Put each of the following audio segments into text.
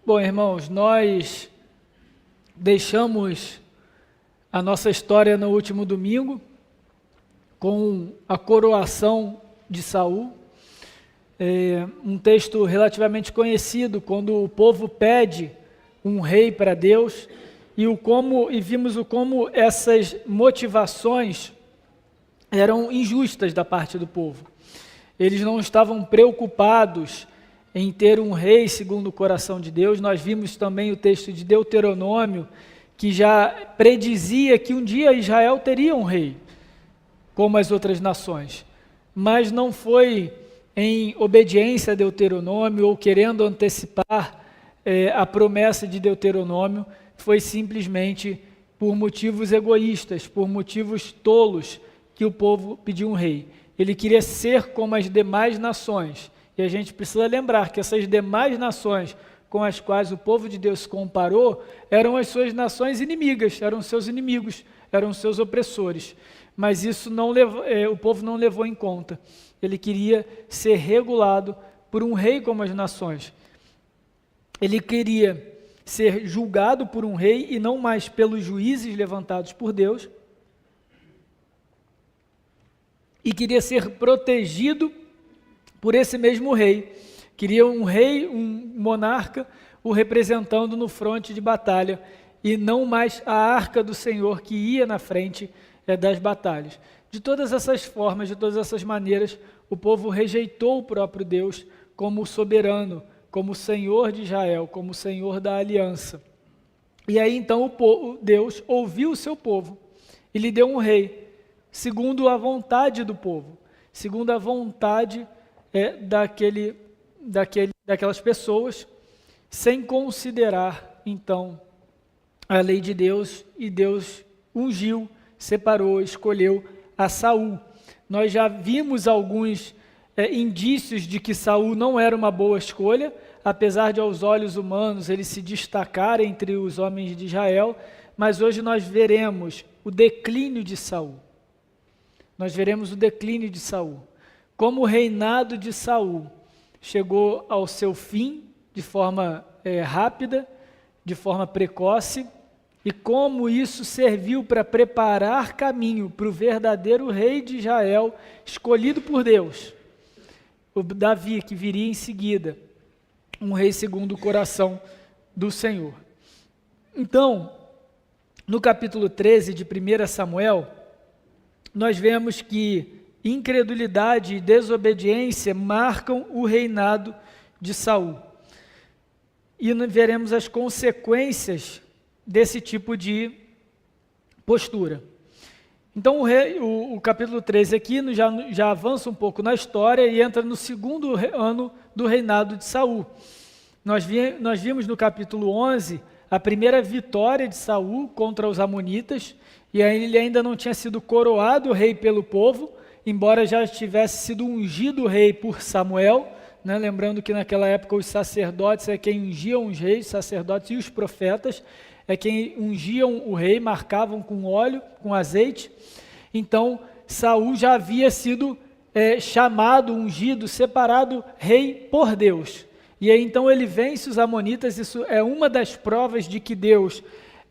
Bom, irmãos, nós deixamos a nossa história no último domingo com a coroação de Saul, um texto relativamente conhecido, quando o povo pede um rei para Deus, e vimos como essas motivações eram injustas da parte do povo. Eles não estavam preocupados em ter um rei segundo o coração de Deus. Nós vimos também o texto de Deuteronômio, que já predizia que um dia Israel teria um rei, como as outras nações. Mas não foi em obediência a Deuteronômio ou querendo antecipar a promessa de Deuteronômio, foi simplesmente por motivos egoístas, por motivos tolos, que o povo pediu um rei. Ele queria ser como as demais nações. E a gente precisa lembrar que essas demais nações com as quais o povo de Deus se comparou eram as suas nações inimigas, eram seus inimigos, eram seus opressores. Mas isso o povo não levou em conta. Ele queria ser regulado por um rei como as nações. Ele queria ser julgado por um rei e não mais pelos juízes levantados por Deus. E queria ser protegido por esse mesmo rei. Queria um rei, um monarca, o representando no fronte de batalha, e não mais a arca do Senhor que ia na frente das batalhas. De todas essas formas, de todas essas maneiras, o povo rejeitou o próprio Deus como soberano, como Senhor de Israel, como Senhor da aliança. E aí então Deus ouviu o seu povo e lhe deu um rei, segundo a vontade do povo, segundo a vontade daquelas pessoas, sem considerar, então, a lei de Deus, e Deus ungiu, separou, escolheu a Saul. Nós já vimos alguns indícios de que Saul não era uma boa escolha, apesar de aos olhos humanos ele se destacar entre os homens de Israel, mas hoje nós veremos o declínio de Saul. Nós veremos o declínio de Saul. Como o reinado de Saul chegou ao seu fim de forma rápida, de forma precoce, e como isso serviu para preparar caminho para o verdadeiro rei de Israel, escolhido por Deus, o Davi, que viria em seguida, um rei segundo o coração do Senhor. Então, no capítulo 13 de 1 Samuel, nós vemos que incredulidade e desobediência marcam o reinado de Saul. E veremos as consequências desse tipo de postura. Então o capítulo 13 aqui já avança um pouco na história e entra no segundo ano do reinado de Saul. Nós vimos no capítulo 11 a primeira vitória de Saul contra os amonitas, e aí ele ainda não tinha sido coroado rei pelo povo, embora já tivesse sido ungido rei por Samuel, né? Lembrando que naquela época os sacerdotes é quem ungiam os reis, sacerdotes e os profetas é quem ungiam o rei, marcavam com óleo, com azeite. Então Saul já havia sido chamado, ungido, separado rei por Deus. E aí então ele vence os amonitas. Isso é uma das provas de que Deus,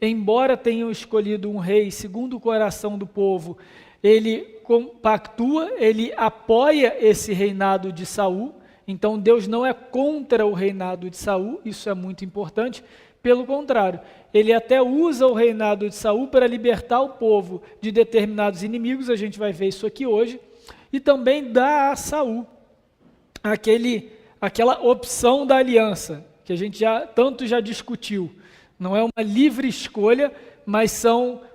embora tenha escolhido um rei segundo o coração do povo, ele compactua, ele apoia esse reinado de Saul. Então Deus não é contra o reinado de Saul, isso é muito importante. Pelo contrário, ele até usa o reinado de Saul para libertar o povo de determinados inimigos, a gente vai ver isso aqui hoje, e também dá a Saul aquela opção da aliança, que a gente tanto já discutiu. Não é uma livre escolha, mas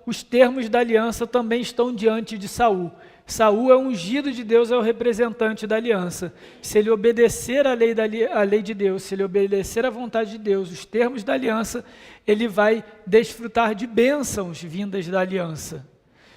os termos da aliança também estão diante de Saul. Saul é ungido de Deus, é o representante da aliança. Se ele obedecer à lei de Deus, se ele obedecer à vontade de Deus, os termos da aliança, ele vai desfrutar de bênçãos vindas da aliança.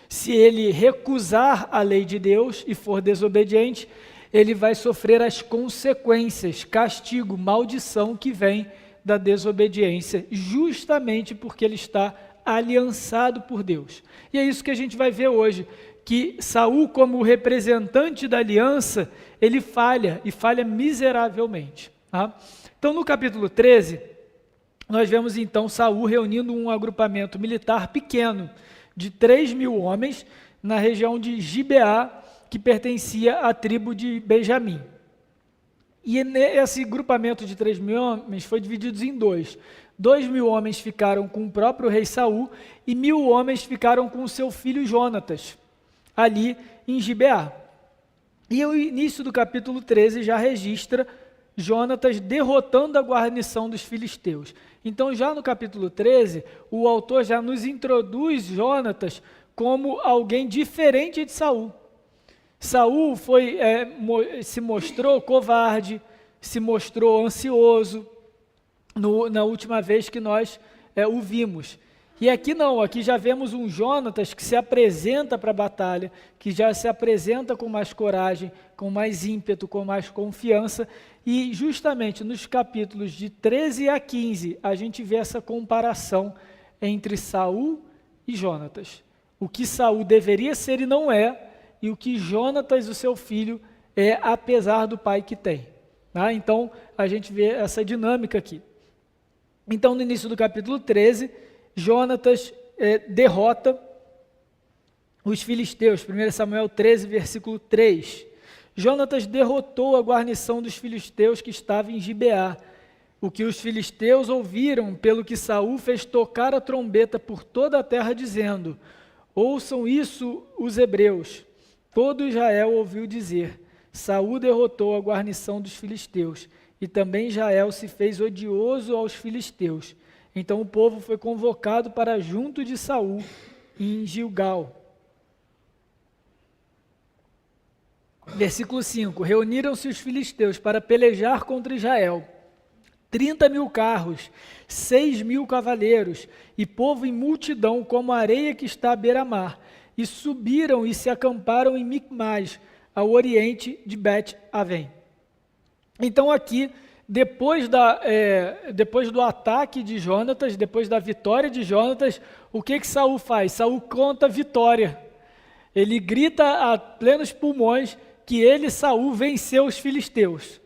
Se ele recusar a lei de Deus e for desobediente, ele vai sofrer as consequências, castigo, maldição que vem da desobediência, justamente porque ele está aliançado por Deus. E é isso que a gente vai ver hoje, que Saul, como representante da aliança, ele falha, e falha miseravelmente. Tá? Então, no capítulo 13, nós vemos então Saul reunindo um agrupamento militar pequeno de 3.000 homens na região de Gibeá, que pertencia à tribo de Benjamim. E esse grupamento de 3.000 homens foi dividido em dois. 2.000 homens ficaram com o próprio rei Saul e 1.000 homens ficaram com o seu filho Jonatas, ali em Gibeá. E o início do capítulo 13 já registra Jonatas derrotando a guarnição dos filisteus. Então, já no capítulo 13, o autor já nos introduz Jonatas como alguém diferente de Saul. Saul se mostrou covarde, se mostrou ansioso na última vez que nós o vimos. E aqui não, aqui já vemos um Jonatas que se apresenta para a batalha, que já se apresenta com mais coragem, com mais ímpeto, com mais confiança. E justamente nos capítulos de 13 a 15, a gente vê essa comparação entre Saul e Jonatas. O que Saul deveria ser e não é, e o que Jonatas, o seu filho, é, apesar do pai que tem. Tá? Então, a gente vê essa dinâmica aqui. Então, no início do capítulo 13, Jonatas derrota os filisteus. 1 Samuel 13, versículo 3. Jonatas derrotou a guarnição dos filisteus que estava em Gibeá. O que os filisteus ouviram, pelo que Saul fez tocar a trombeta por toda a terra, dizendo: ouçam isso os hebreus. Todo Israel ouviu dizer: Saul derrotou a guarnição dos filisteus, e também Israel se fez odioso aos filisteus. Então o povo foi convocado para junto de Saul em Gilgal. Versículo 5: reuniram-se os filisteus para pelejar contra Israel. 30.000 carros, 6.000 cavaleiros, e povo em multidão, como a areia que está à beira-mar. E subiram e se acamparam em Micmas, ao oriente de Bet-Aven. Então aqui, depois do ataque de Jonatas, depois da vitória de Jonatas, o que Saul faz? Saul conta vitória. Ele grita a plenos pulmões que ele, Saul, venceu os filisteus.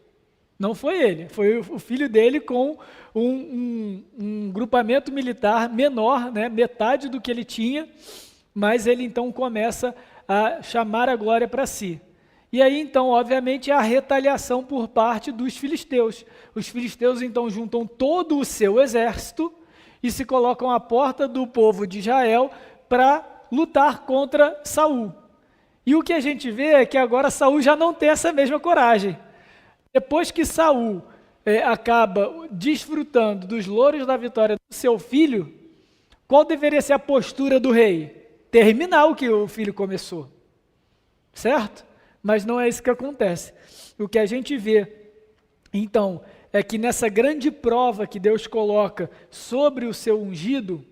Não foi ele, foi o filho dele com um grupamento militar menor, né, metade do que ele tinha, mas ele então começa a chamar a glória para si. E aí então, obviamente, a retaliação por parte dos filisteus. Os filisteus então juntam todo o seu exército e se colocam à porta do povo de Israel para lutar contra Saul. E o que a gente vê é que agora Saul já não tem essa mesma coragem. Depois que Saul acaba desfrutando dos louros da vitória do seu filho, qual deveria ser a postura do rei? Terminar o que o filho começou, certo? Mas não é isso que acontece. O que a gente vê, então, é que nessa grande prova que Deus coloca sobre o seu ungido,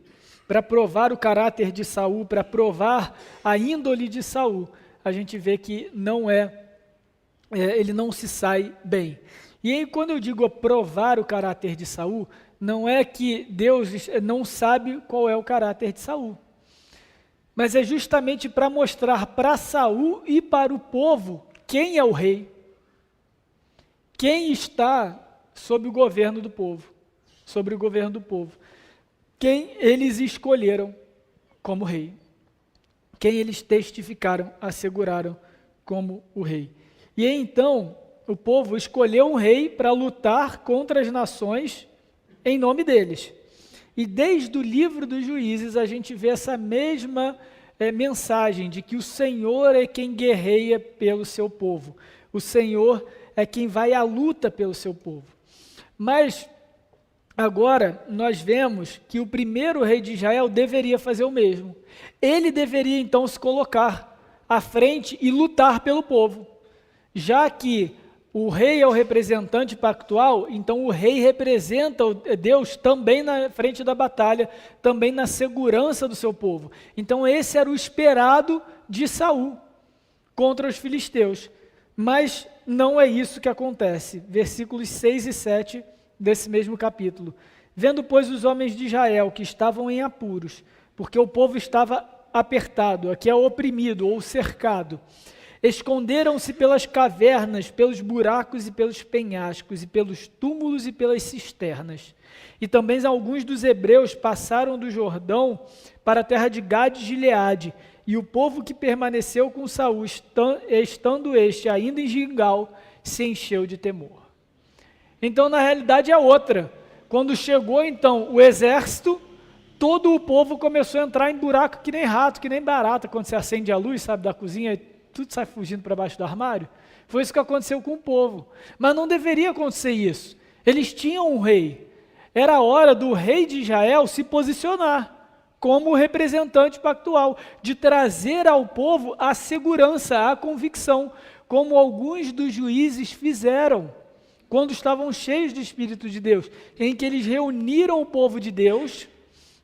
para provar o caráter de Saul, para provar a índole de Saul, a gente vê que ele não se sai bem. E aí, quando eu digo provar o caráter de Saul, não é que Deus não sabe qual é o caráter de Saul, mas é justamente para mostrar para Saul e para o povo quem é o rei, quem está sob o governo do povo, sobre o governo do povo, quem eles escolheram como rei, quem eles testificaram, asseguraram como o rei. E aí, então, o povo escolheu um rei para lutar contra as nações em nome deles. E desde o livro dos Juízes a gente vê essa mesma mensagem de que o Senhor é quem guerreia pelo seu povo. O Senhor é quem vai à luta pelo seu povo. Mas agora nós vemos que o primeiro rei de Israel deveria fazer o mesmo. Ele deveria então se colocar à frente e lutar pelo povo. Já que o rei é o representante pactual, então o rei representa Deus também na frente da batalha, também na segurança do seu povo. Então esse era o esperado de Saul contra os filisteus. Mas não é isso que acontece. Versículos 6 e 7 desse mesmo capítulo. Vendo, pois, os homens de Israel que estavam em apuros, porque o povo estava apertado, aqui é oprimido ou cercado, esconderam-se pelas cavernas, pelos buracos e pelos penhascos, e pelos túmulos e pelas cisternas. E também alguns dos hebreus passaram do Jordão para a terra de Gade e Gileade, e o povo que permaneceu com Saul, estando este ainda em Gilgal, se encheu de temor. Então, na realidade, é outra. Quando chegou, então, o exército, todo o povo começou a entrar em buraco que nem rato, que nem barata. Quando você acende a luz, sabe, da cozinha, tudo sai fugindo para baixo do armário. Foi isso que aconteceu com o povo. Mas não deveria acontecer isso. Eles tinham um rei. Era a hora do rei de Israel se posicionar como representante pactual, de trazer ao povo a segurança, a convicção, como alguns dos juízes fizeram, quando estavam cheios do Espírito de Deus, em que eles reuniram o povo de Deus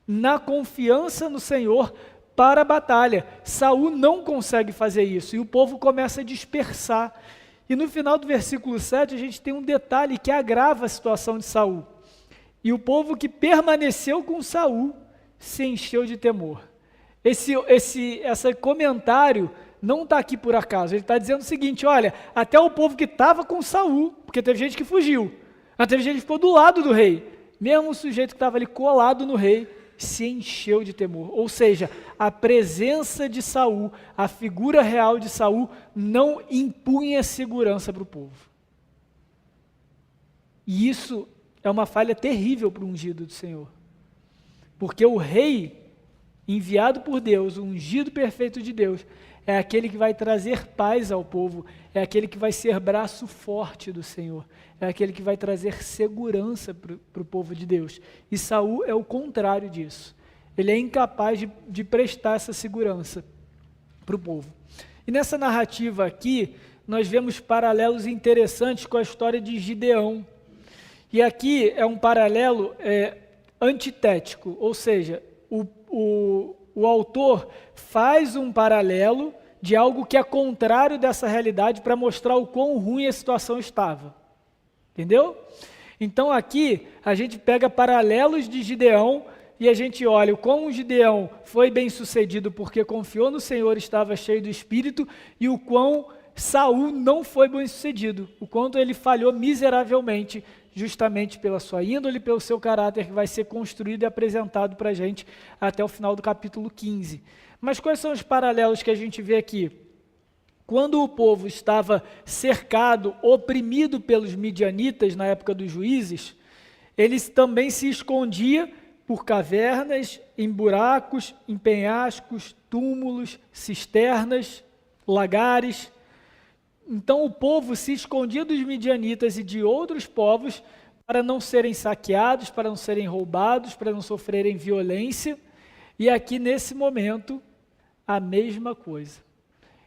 na confiança no Senhor para a batalha. Saul não consegue fazer isso, e o povo começa a dispersar. E no final do versículo 7, a gente tem um detalhe que agrava a situação de Saul. E o povo que permaneceu com Saul se encheu de temor. Esse comentário não está aqui por acaso. Ele está dizendo o seguinte: olha, até o povo que estava com Saul, porque teve gente que fugiu, mas teve gente que ficou do lado do rei, mesmo o sujeito que estava ali colado no rei, se encheu de temor. Ou seja, a presença de Saul, a figura real de Saul, não impunha segurança para o povo. E isso é uma falha terrível para o ungido do Senhor. Porque o rei, enviado por Deus, o ungido perfeito de Deus, é aquele que vai trazer paz ao povo, é aquele que vai ser braço forte do Senhor, é aquele que vai trazer segurança para o povo de Deus. E Saul é o contrário disso. Ele é incapaz de prestar essa segurança para o povo. E nessa narrativa aqui, nós vemos paralelos interessantes com a história de Gideão. E aqui é um paralelo antitético, ou seja, o autor faz um paralelo de algo que é contrário dessa realidade para mostrar o quão ruim a situação estava. Entendeu? Então aqui a gente pega paralelos de Gideão e a gente olha o como Gideão foi bem sucedido porque confiou no Senhor, estava cheio do Espírito, e o quão Saul não foi bem sucedido, o quanto ele falhou miseravelmente, justamente pela sua índole, pelo seu caráter, que vai ser construído e apresentado para a gente até o final do capítulo 15. Mas quais são os paralelos que a gente vê aqui? Quando o povo estava cercado, oprimido pelos midianitas na época dos juízes, eles também se escondiam por cavernas, em buracos, em penhascos, túmulos, cisternas, lagares. Então o povo se escondia dos midianitas e de outros povos para não serem saqueados, para não serem roubados, para não sofrerem violência. E aqui nesse momento, a mesma coisa.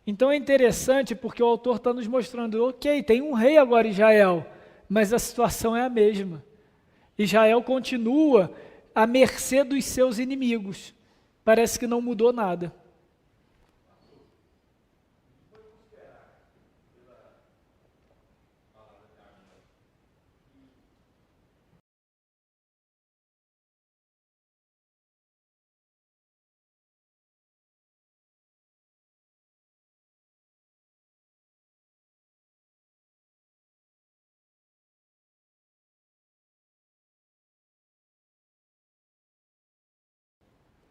Então é interessante porque o autor está nos mostrando, ok, tem um rei agora em Israel, mas a situação é a mesma. Israel continua à mercê dos seus inimigos. Parece que não mudou nada.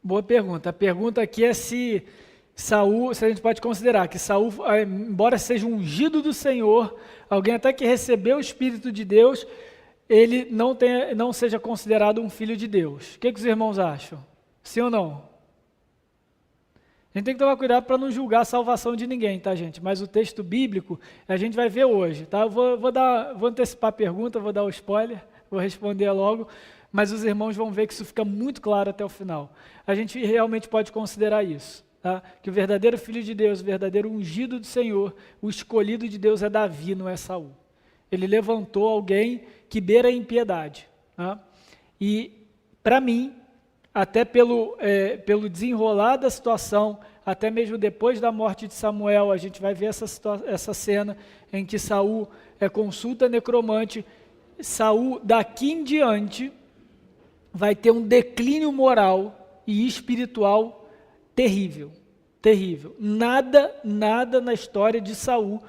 Boa pergunta. A pergunta aqui é se Saul, se a gente pode considerar que Saul, embora seja ungido do Senhor, alguém até que recebeu o Espírito de Deus, ele não seja considerado um filho de Deus. O que os irmãos acham? Sim ou não? A gente tem que tomar cuidado para não julgar a salvação de ninguém, tá, gente? Mas o texto bíblico a gente vai ver hoje, tá? Eu vou antecipar a pergunta, vou dar o spoiler, vou responder logo, mas os irmãos vão ver que isso fica muito claro até o final. A gente realmente pode considerar isso, tá? Que o verdadeiro filho de Deus, o verdadeiro ungido do Senhor, o escolhido de Deus é Davi, não é Saul. Ele levantou alguém que beira a impiedade, tá? E, para mim, até pelo desenrolar da situação, até mesmo depois da morte de Samuel, a gente vai ver essa cena em que Saul consulta necromante. Saul, daqui em diante, vai ter um declínio moral e espiritual terrível. terrível. Nada na história de Saul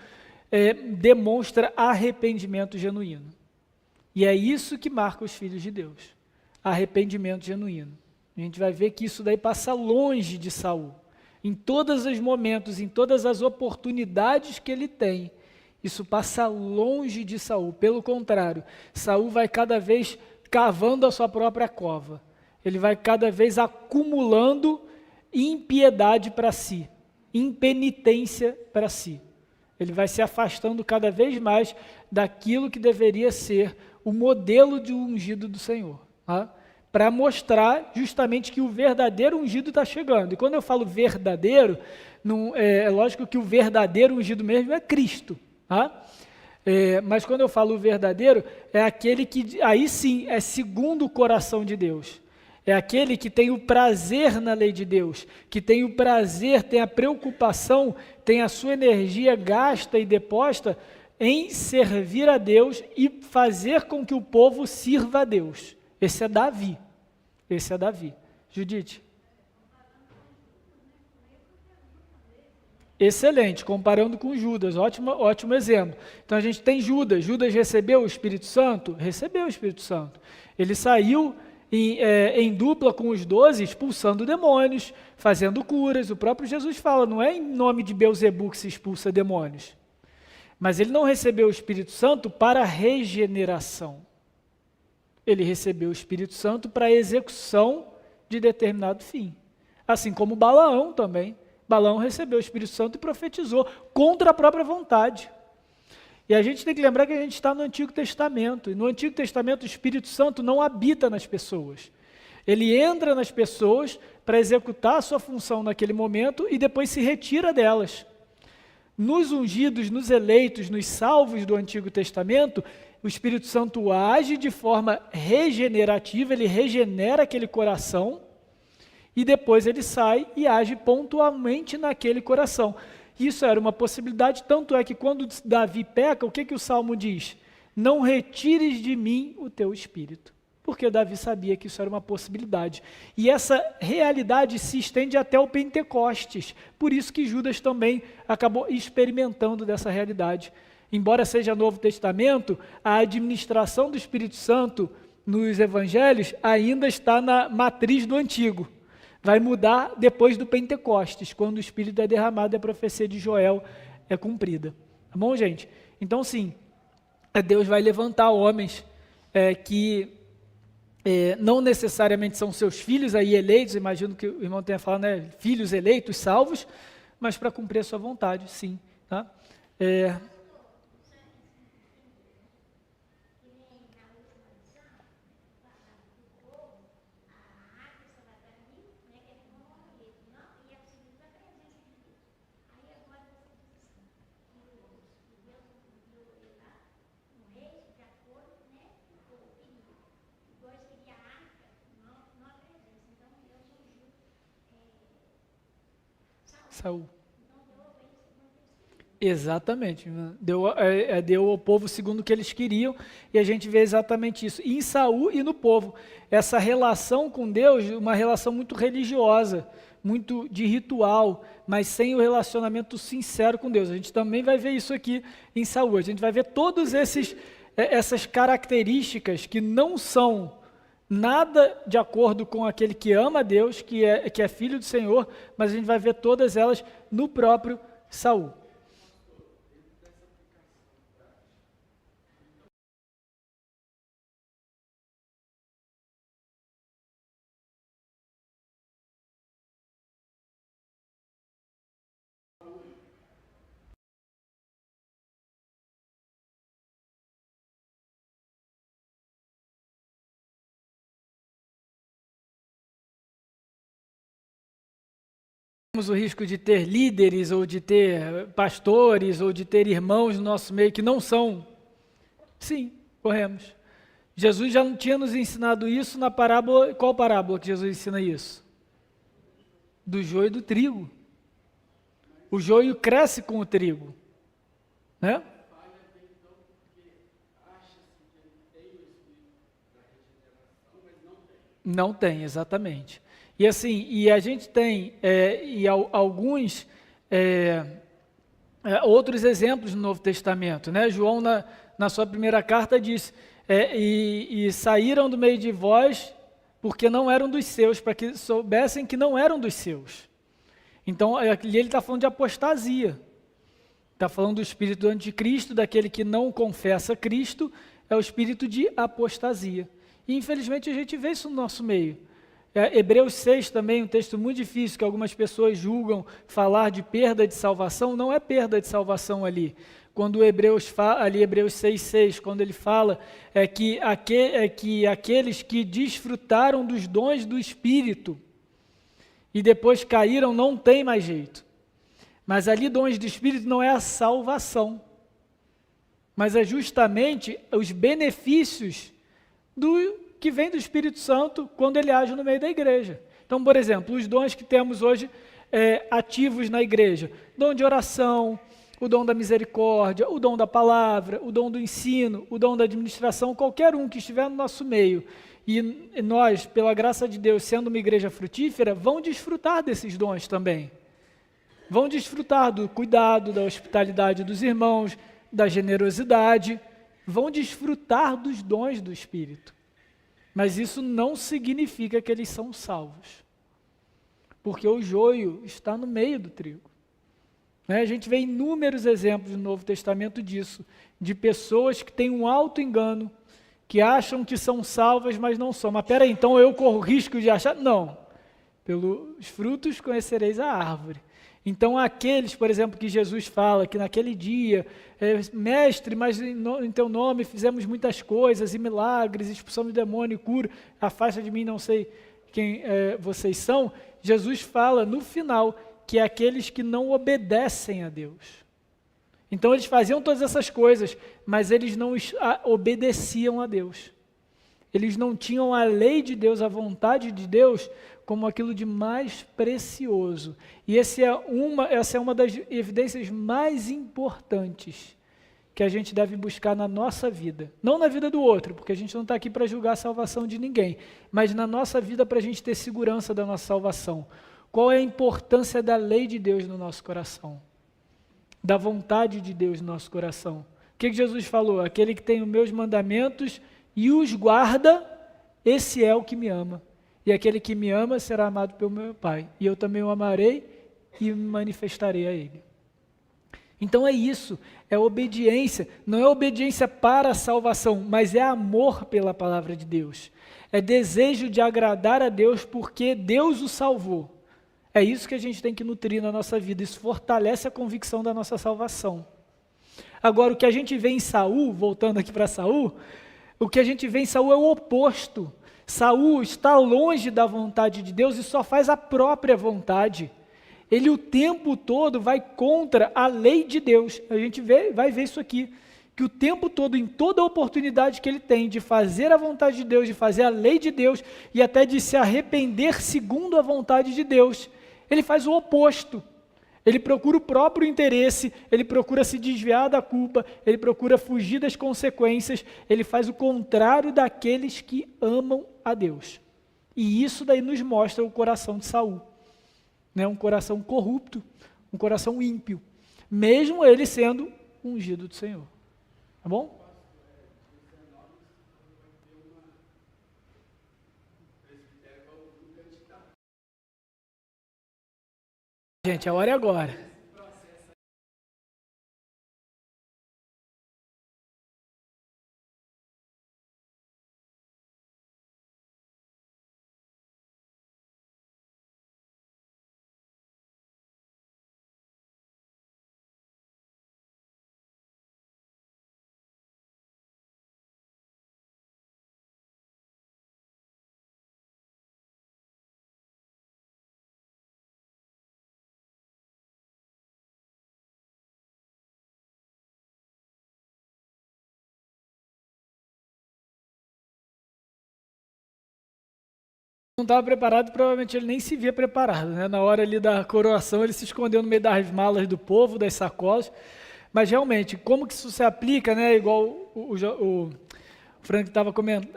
demonstra arrependimento genuíno. E é isso que marca os filhos de Deus, arrependimento genuíno. A gente vai ver que isso daí passa longe de Saul. Em todos os momentos, em todas as oportunidades que ele tem, isso passa longe de Saul. Pelo contrário, Saul vai cada vez cavando a sua própria cova. Ele vai cada vez acumulando impiedade para si, impenitência para si. Ele vai se afastando cada vez mais daquilo que deveria ser o modelo de ungido do Senhor, tá? Para mostrar justamente que o verdadeiro ungido está chegando. E quando eu falo verdadeiro, não, é lógico que o verdadeiro ungido mesmo é Cristo, tá? Mas quando eu falo verdadeiro, é aquele que, aí sim, é segundo o coração de Deus. É aquele que tem o prazer na lei de Deus, que tem o prazer, tem a preocupação, tem a sua energia gasta e deposta em servir a Deus e fazer com que o povo sirva a Deus. Esse é Davi. Esse é Davi. Judite. Excelente, comparando com Judas, ótimo exemplo. Então a gente tem Judas. Judas recebeu o Espírito Santo? Recebeu o Espírito Santo. Ele saiu em dupla com os 12, expulsando demônios, fazendo curas. O próprio Jesus fala, não é em nome de Beelzebu que se expulsa demônios. Mas ele não recebeu o Espírito Santo para regeneração. Ele recebeu o Espírito Santo para a execução de determinado fim. Assim como Balaão também. Balaão recebeu o Espírito Santo e profetizou contra a própria vontade. E a gente tem que lembrar que a gente está no Antigo Testamento. E no Antigo Testamento o Espírito Santo não habita nas pessoas. Ele entra nas pessoas para executar a sua função naquele momento e depois se retira delas. Nos ungidos, nos eleitos, nos salvos do Antigo Testamento, o Espírito Santo age de forma regenerativa, ele regenera aquele coração e depois ele sai e age pontualmente naquele coração. Isso era uma possibilidade, tanto é que quando Davi peca, o que o Salmo diz? Não retires de mim o teu Espírito. Porque Davi sabia que isso era uma possibilidade. E essa realidade se estende até o Pentecostes. Por isso que Judas também acabou experimentando dessa realidade. Embora seja Novo Testamento, a administração do Espírito Santo nos evangelhos ainda está na matriz do Antigo. Vai mudar depois do Pentecostes, quando o Espírito é derramado e a profecia de Joel é cumprida. Tá bom, gente? Então, sim, Deus vai levantar homens que não necessariamente são seus filhos aí eleitos, imagino que o irmão tenha falado, né? Filhos eleitos, salvos, mas para cumprir a sua vontade, sim. Tá? Saul. Exatamente, deu ao povo segundo o que eles queriam, e a gente vê exatamente isso, em Saul e no povo, essa relação com Deus, uma relação muito religiosa, muito de ritual, mas sem o relacionamento sincero com Deus. A gente também vai ver isso aqui em Saul, a gente vai ver todas essas características que não são nada de acordo com aquele que ama a Deus, que é filho do Senhor, mas a gente vai ver todas elas no próprio Saul. Temos o risco de ter líderes, ou de ter pastores, ou de ter irmãos no nosso meio que não são? Sim, corremos. Jesus já não tinha nos ensinado isso na parábola. Qual parábola que Jesus ensina isso? Do joio e do trigo. O joio cresce com o trigo, né? Não tem, exatamente. E assim, e a gente tem alguns outros exemplos no Novo Testamento, né? João, na sua primeira carta, diz, e saíram do meio de vós porque não eram dos seus, para que soubessem que não eram dos seus. Então, ali ele está falando de apostasia. Está falando do espírito do anticristo, daquele que não confessa Cristo, é o espírito de apostasia. E infelizmente a gente vê isso no nosso meio. Hebreus 6 também, um texto muito difícil, que algumas pessoas julgam falar de perda de salvação, não é perda de salvação ali. Quando Hebreus 6,6, quando ele fala que aqueles que desfrutaram dos dons do Espírito e depois caíram, não tem mais jeito. Mas ali dons do Espírito não é a salvação, mas é justamente os benefícios que vem do Espírito Santo quando ele age no meio da igreja. Então, por exemplo, os dons que temos hoje ativos na igreja, dom de oração, o dom da misericórdia, o dom da palavra, o dom do ensino, o dom da administração, qualquer um que estiver no nosso meio, e nós, pela graça de Deus, sendo uma igreja frutífera, vão desfrutar desses dons também. Vão desfrutar do cuidado, da hospitalidade dos irmãos, da generosidade, vão desfrutar dos dons do Espírito. Mas isso não significa que eles são salvos, porque o joio está no meio do trigo. A gente vê inúmeros exemplos no Novo Testamento disso, de pessoas que têm um auto-engano, que acham que são salvas, mas não são. Mas peraí, então eu corro risco de achar? Não. Pelos frutos conhecereis a árvore. Então aqueles, por exemplo, que Jesus fala, que naquele dia, mestre, mas em teu nome fizemos muitas coisas, e milagres, expulsamos demônio e cura, afasta de mim, não sei quem vocês são. Jesus fala no final que é aqueles que não obedecem a Deus. Então eles faziam todas essas coisas, mas eles não obedeciam a Deus. Eles não tinham a lei de Deus, a vontade de Deus, como aquilo de mais precioso. E essa é uma das evidências mais importantes que a gente deve buscar na nossa vida. Não na vida do outro, porque a gente não está aqui para julgar a salvação de ninguém, mas na nossa vida para a gente ter segurança da nossa salvação. Qual é a importância da lei de Deus no nosso coração? Da vontade de Deus no nosso coração? O que Jesus falou? Aquele que tem os meus mandamentos e os guarda, esse é o que me ama. E aquele que me ama será amado pelo meu Pai. E eu também o amarei e me manifestarei a ele. Então é isso, é obediência. Não é obediência para a salvação, mas é amor pela palavra de Deus. É desejo de agradar a Deus porque Deus o salvou. É isso que a gente tem que nutrir na nossa vida. Isso fortalece a convicção da nossa salvação. Agora, o que a gente vê em Saul, voltando aqui para Saul, o que a gente vê em Saul é o oposto. Saul está longe da vontade de Deus e só faz a própria vontade. Ele o tempo todo vai contra a lei de Deus. A gente vai ver isso aqui, que o tempo todo, em toda oportunidade que ele tem de fazer a vontade de Deus, de fazer a lei de Deus e até de se arrepender segundo a vontade de Deus, ele faz o oposto. Ele procura o próprio interesse, ele procura se desviar da culpa, ele procura fugir das consequências, ele faz o contrário daqueles que amam a Deus. E isso daí nos mostra o coração de Saul, né? Um coração corrupto, um coração ímpio, mesmo ele sendo ungido do Senhor. Tá bom? Gente, a hora é agora. Não estava preparado, provavelmente ele nem se via preparado, né? Na hora ali da coroação, ele se escondeu no meio das malas do povo, das sacolas. Mas realmente, como que isso se aplica, né? Igual Frank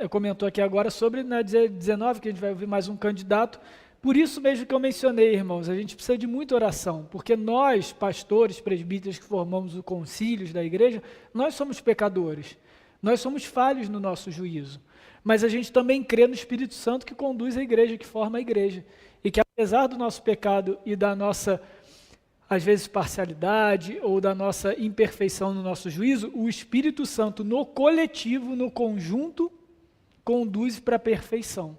comentou aqui agora sobre, né, 19, que a gente vai ouvir mais um candidato. Por isso mesmo que eu mencionei, irmãos, a gente precisa de muita oração, porque nós, pastores, presbíteros que formamos os concílios da igreja, nós somos pecadores, nós somos falhos no nosso juízo, mas a gente também crê no Espírito Santo que conduz a igreja, que forma a igreja, e que apesar do nosso pecado e da nossa, às vezes, parcialidade ou da nossa imperfeição no nosso juízo, o Espírito Santo no coletivo, no conjunto, conduz para a perfeição.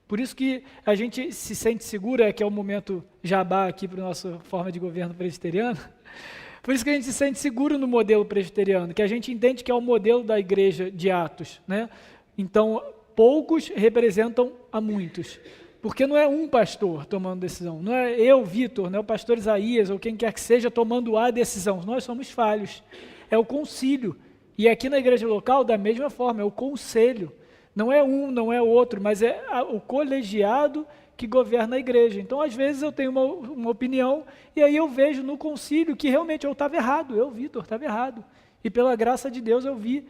Por isso que a gente se sente seguro, que é o momento jabá aqui para a nossa forma de governo presbiteriano, por isso que a gente se sente seguro no modelo presbiteriano, que a gente entende que é o modelo da igreja de Atos, né? Então, poucos representam a muitos, porque não é um pastor tomando decisão, não é eu, Vitor, não é o pastor Isaías, ou quem quer que seja tomando a decisão, nós somos falhos, é o concílio, e aqui na igreja local, da mesma forma, é o conselho. Não é um, não é outro, mas é o colegiado que governa a igreja. Então, às vezes, eu tenho uma opinião, e aí eu vejo no concílio que realmente eu estava errado, eu, Vitor, estava errado. E pela graça de Deus eu vi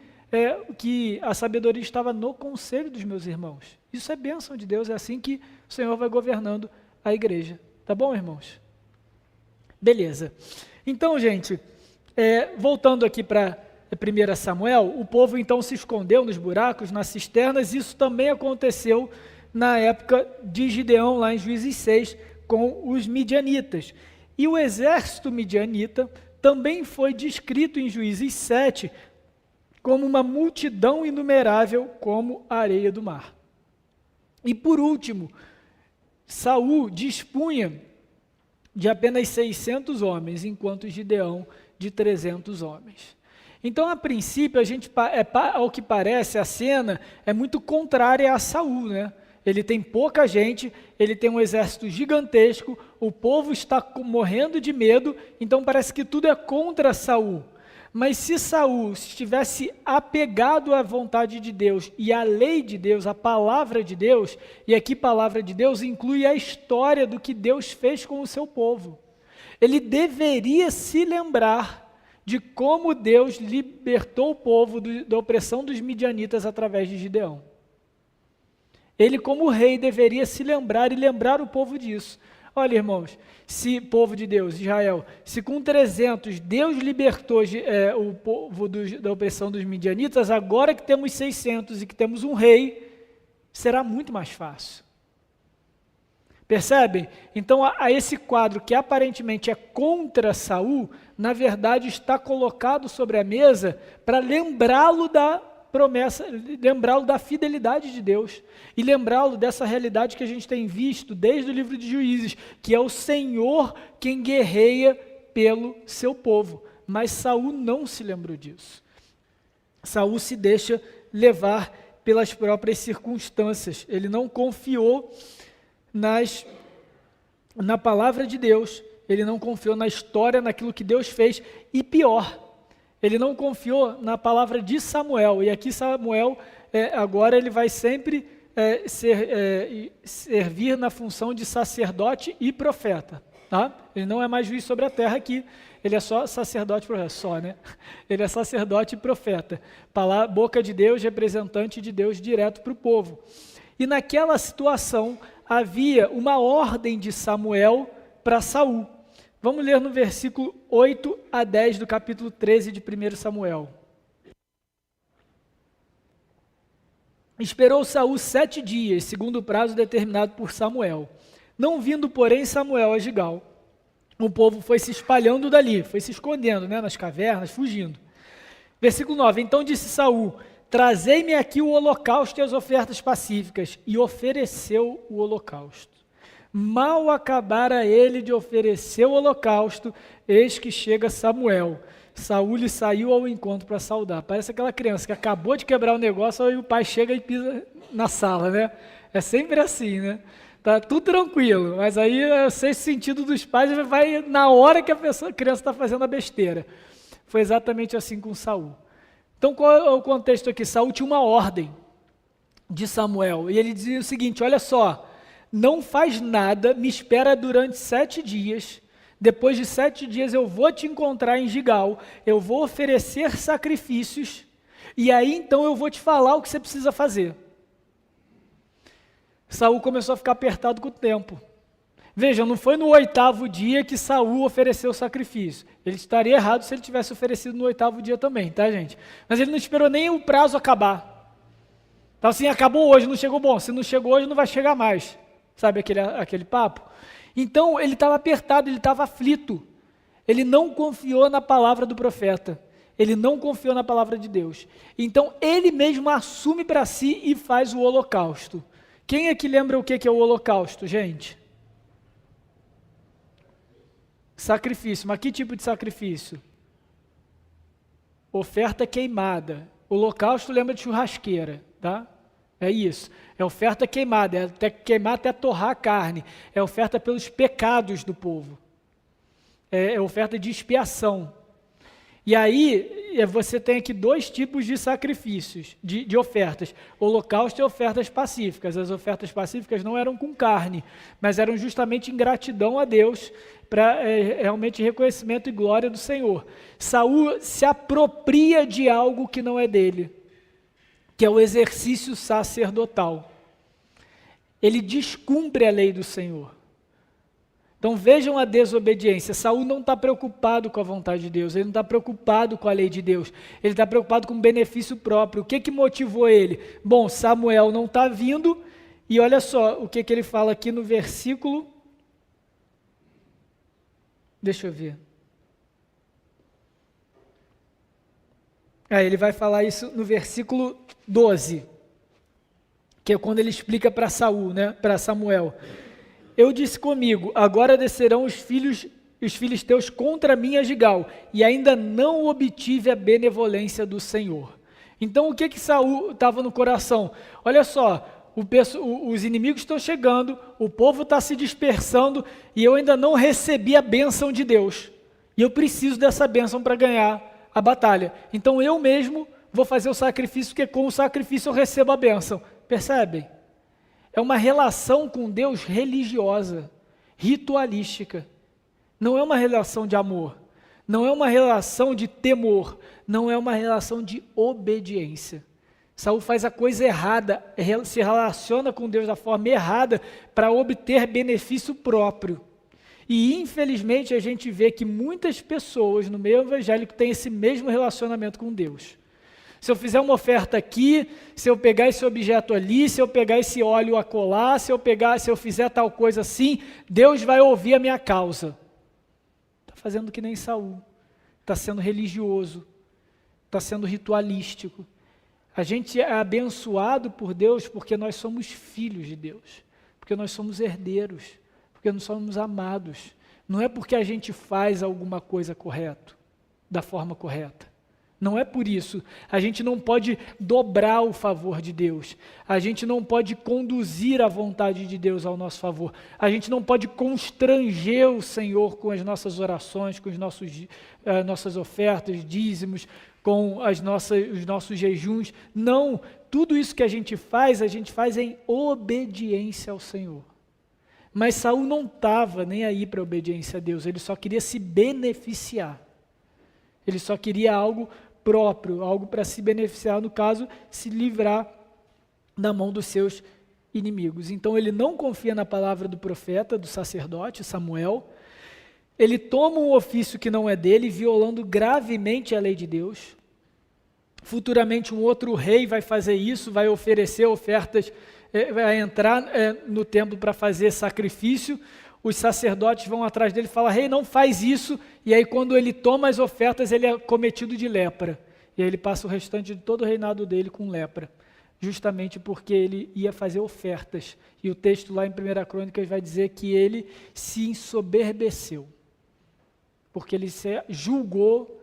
que a sabedoria estava no conselho dos meus irmãos. Isso é bênção de Deus, é assim que o Senhor vai governando a igreja. Tá bom, irmãos? Beleza. Então, gente, voltando aqui para 1 Samuel, o povo então se escondeu nos buracos, nas cisternas. Isso também aconteceu na época de Gideão, lá em Juízes 6, com os midianitas. E o exército midianita também foi descrito em Juízes 7 como uma multidão inumerável como a areia do mar. E por último, Saul dispunha de apenas 600 homens, enquanto Gideão de 300 homens. Então, a princípio, ao que parece, a cena é muito contrária a Saul, né? Ele tem pouca gente, ele tem um exército gigantesco, o povo está morrendo de medo, então parece que tudo é contra Saul. Mas se Saul estivesse apegado à vontade de Deus e à lei de Deus, à palavra de Deus, e aqui palavra de Deus inclui a história do que Deus fez com o seu povo, ele deveria se lembrar de como Deus libertou o povo da opressão dos midianitas através de Gideão. Ele, como rei, deveria se lembrar e lembrar o povo disso. Olha, irmãos, se povo de Deus, Israel, se com 300 Deus libertou o povo da opressão dos midianitas, agora que temos 600 e que temos um rei, será muito mais fácil. Percebem? Então, a esse quadro que aparentemente é contra Saul, na verdade está colocado sobre a mesa para lembrá-lo da promessa, lembrá-lo da fidelidade de Deus e lembrá-lo dessa realidade que a gente tem visto desde o livro de Juízes, que é o Senhor quem guerreia pelo seu povo. Mas Saul não se lembrou disso. Saul se deixa levar pelas próprias circunstâncias. Ele não confiou na palavra de Deus, ele não confiou na história, naquilo que Deus fez, e pior, ele não confiou na palavra de Samuel, e aqui Samuel, agora ele vai sempre servir na função de sacerdote e profeta, tá? Ele não é mais juiz sobre a terra aqui, ele é só sacerdote e profeta, né? Ele é sacerdote e profeta, boca de Deus, representante de Deus direto para o povo. E naquela situação, havia uma ordem de Samuel para Saul. Vamos ler no versículo 8 a 10 do capítulo 13 de 1 Samuel. Esperou Saul 7 dias, segundo o prazo determinado por Samuel. Não vindo, porém, Samuel a Gigal, o povo foi se espalhando dali, foi se escondendo, né, nas cavernas, fugindo. Versículo 9, então disse Saul: trazei-me aqui o holocausto e as ofertas pacíficas, e ofereceu o holocausto. Mal acabara ele de oferecer o holocausto, eis que chega Samuel. Saul lhe saiu ao encontro para saudar. Parece aquela criança que acabou de quebrar o negócio, aí o pai chega e pisa na sala, né? É sempre assim, né? Tá tudo tranquilo, mas aí o sexto sentido dos pais vai na hora que a criança está fazendo a besteira. Foi exatamente assim com Saul. Então, qual é o contexto aqui? Saul tinha uma ordem de Samuel, e ele dizia o seguinte: olha só, não faz nada, me espera durante 7 dias, depois de 7 dias eu vou te encontrar em Gigal, eu vou oferecer sacrifícios, e aí então eu vou te falar o que você precisa fazer. Saul começou a ficar apertado com o tempo. Veja, não foi no 8º dia que Saul ofereceu o sacrifício. Ele estaria errado se ele tivesse oferecido no 8º dia também, tá, gente? Mas ele não esperou nem o prazo acabar. Então assim, acabou hoje, não chegou, bom, se não chegou hoje não vai chegar mais. Sabe aquele papo? Então ele estava apertado, ele estava aflito. Ele não confiou na palavra do profeta. Ele não confiou na palavra de Deus. Então ele mesmo assume para si e faz o holocausto. Quem é que lembra o que é o holocausto, gente? Sacrifício, mas que tipo de sacrifício? Oferta queimada. Holocausto lembra de churrasqueira, tá? É isso, é oferta queimada, é até queimar até torrar a carne, é oferta pelos pecados do povo, é oferta de expiação. E aí, você tem aqui 2 tipos de sacrifícios, de ofertas, holocausto e ofertas pacíficas. As ofertas pacíficas não eram com carne, mas eram justamente em gratidão a Deus, para realmente reconhecimento e glória do Senhor. Saul se apropria de algo que não é dele, que é o exercício sacerdotal. Ele descumpre a lei do Senhor. Então vejam a desobediência. Saul não está preocupado com a vontade de Deus, ele não está preocupado com a lei de Deus, ele está preocupado com o benefício próprio. O que motivou ele? Bom, Samuel não está vindo, e olha só o que ele fala aqui no versículo, deixa eu ver. Ele vai falar isso no versículo 12, que é quando ele explica para Saul, né, para Samuel. Eu disse comigo, agora descerão os filisteus contra mim a Gigal, e ainda não obtive a benevolência do Senhor. Então o que Saul estava no coração? Olha só, os inimigos estão chegando, o povo está se dispersando, e eu ainda não recebi a bênção de Deus, e eu preciso dessa bênção para ganhar a batalha. Então eu mesmo vou fazer o sacrifício, porque com o sacrifício eu recebo a bênção. Percebem? É uma relação com Deus religiosa, ritualística. Não é uma relação de amor, não é uma relação de temor, não é uma relação de obediência. Saul faz a coisa errada, se relaciona com Deus da forma errada para obter benefício próprio. E infelizmente a gente vê que muitas pessoas no meio evangélico têm esse mesmo relacionamento com Deus. Se eu fizer uma oferta aqui, se eu pegar esse objeto ali, se eu pegar esse óleo acolá, se eu fizer tal coisa assim, Deus vai ouvir a minha causa. Está fazendo que nem Saul, está sendo religioso, está sendo ritualístico. A gente é abençoado por Deus porque nós somos filhos de Deus, porque nós somos herdeiros, porque nós somos amados. Não é porque a gente faz alguma coisa correta, da forma correta. Não é por isso. A gente não pode dobrar o favor de Deus. A gente não pode conduzir a vontade de Deus ao nosso favor. A gente não pode constranger o Senhor com as nossas orações, com os nossas ofertas, dízimos, com os nossos jejuns. Não, tudo isso que a gente faz em obediência ao Senhor. Mas Saul não estava nem aí para a obediência a Deus, ele só queria se beneficiar. Ele só queria algo próprio, algo para se beneficiar, no caso, se livrar da mão dos seus inimigos. Então ele não confia na palavra do profeta, do sacerdote, Samuel. Ele toma um ofício que não é dele, violando gravemente a lei de Deus. Futuramente um outro rei vai fazer isso, vai oferecer ofertas, vai entrar no templo para fazer sacrifício. Os sacerdotes vão atrás dele e falam, rei, não faz isso, e aí quando ele toma as ofertas, ele é cometido de lepra, e aí ele passa o restante de todo o reinado dele com lepra, justamente porque ele ia fazer ofertas, e o texto lá em 1 Crônicas vai dizer que ele se ensoberbeceu, porque ele se julgou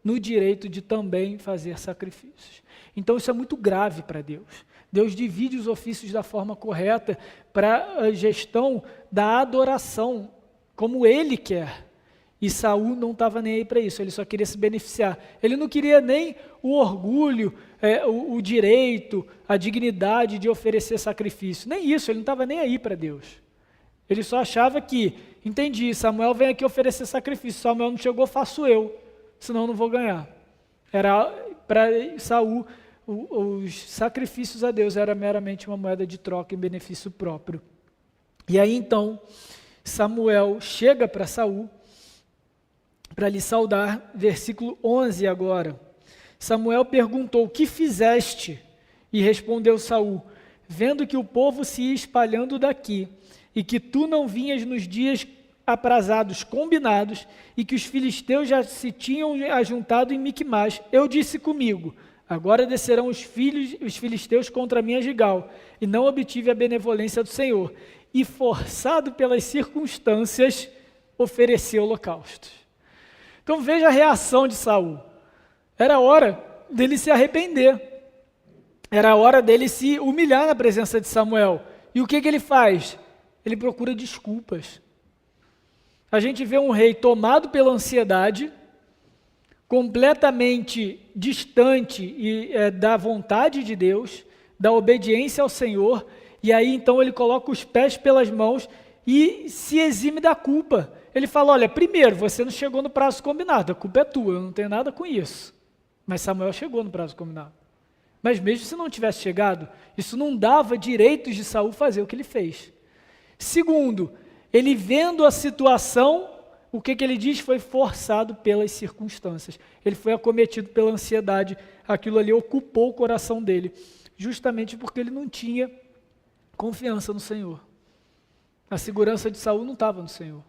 no direito de também fazer sacrifícios. Então isso é muito grave para Deus. Deus divide os ofícios da forma correta para a gestão da adoração, como Ele quer. E Saul não estava nem aí para isso, ele só queria se beneficiar. Ele não queria nem o orgulho, o direito, a dignidade de oferecer sacrifício. Nem isso, ele não estava nem aí para Deus. Ele só achava que, entendi, Samuel vem aqui oferecer sacrifício, Samuel não chegou, faço eu, senão eu não vou ganhar. Era para Saul os sacrifícios a Deus era meramente uma moeda de troca em benefício próprio. E aí então Samuel chega para Saul para lhe saudar, versículo 11 agora. Samuel perguntou: que fizeste? E respondeu Saul: vendo que o povo se ia espalhando daqui, e que tu não vinhas nos dias aprazados combinados, e que os filisteus já se tinham ajuntado em Miquimás, eu disse comigo: agora descerão os filisteus contra mim a Gigal, e não obtive a benevolência do Senhor, e forçado pelas circunstâncias, ofereci holocaustos. Então veja a reação de Saul. Era hora dele se arrepender. Era hora dele se humilhar na presença de Samuel. E o que ele faz? Ele procura desculpas. A gente vê um rei tomado pela ansiedade, completamente distante da vontade de Deus, da obediência ao Senhor, e aí então ele coloca os pés pelas mãos e se exime da culpa. Ele fala: olha, primeiro, você não chegou no prazo combinado, a culpa é tua, eu não tenho nada com isso. Mas Samuel chegou no prazo combinado. Mas mesmo se não tivesse chegado, isso não dava direitos de Saul fazer o que ele fez. Segundo, ele vendo a situação, o que ele diz? Foi forçado pelas circunstâncias. Ele foi acometido pela ansiedade, aquilo ali ocupou o coração dele, justamente porque ele não tinha confiança no Senhor. A segurança de Saul não estava no Senhor.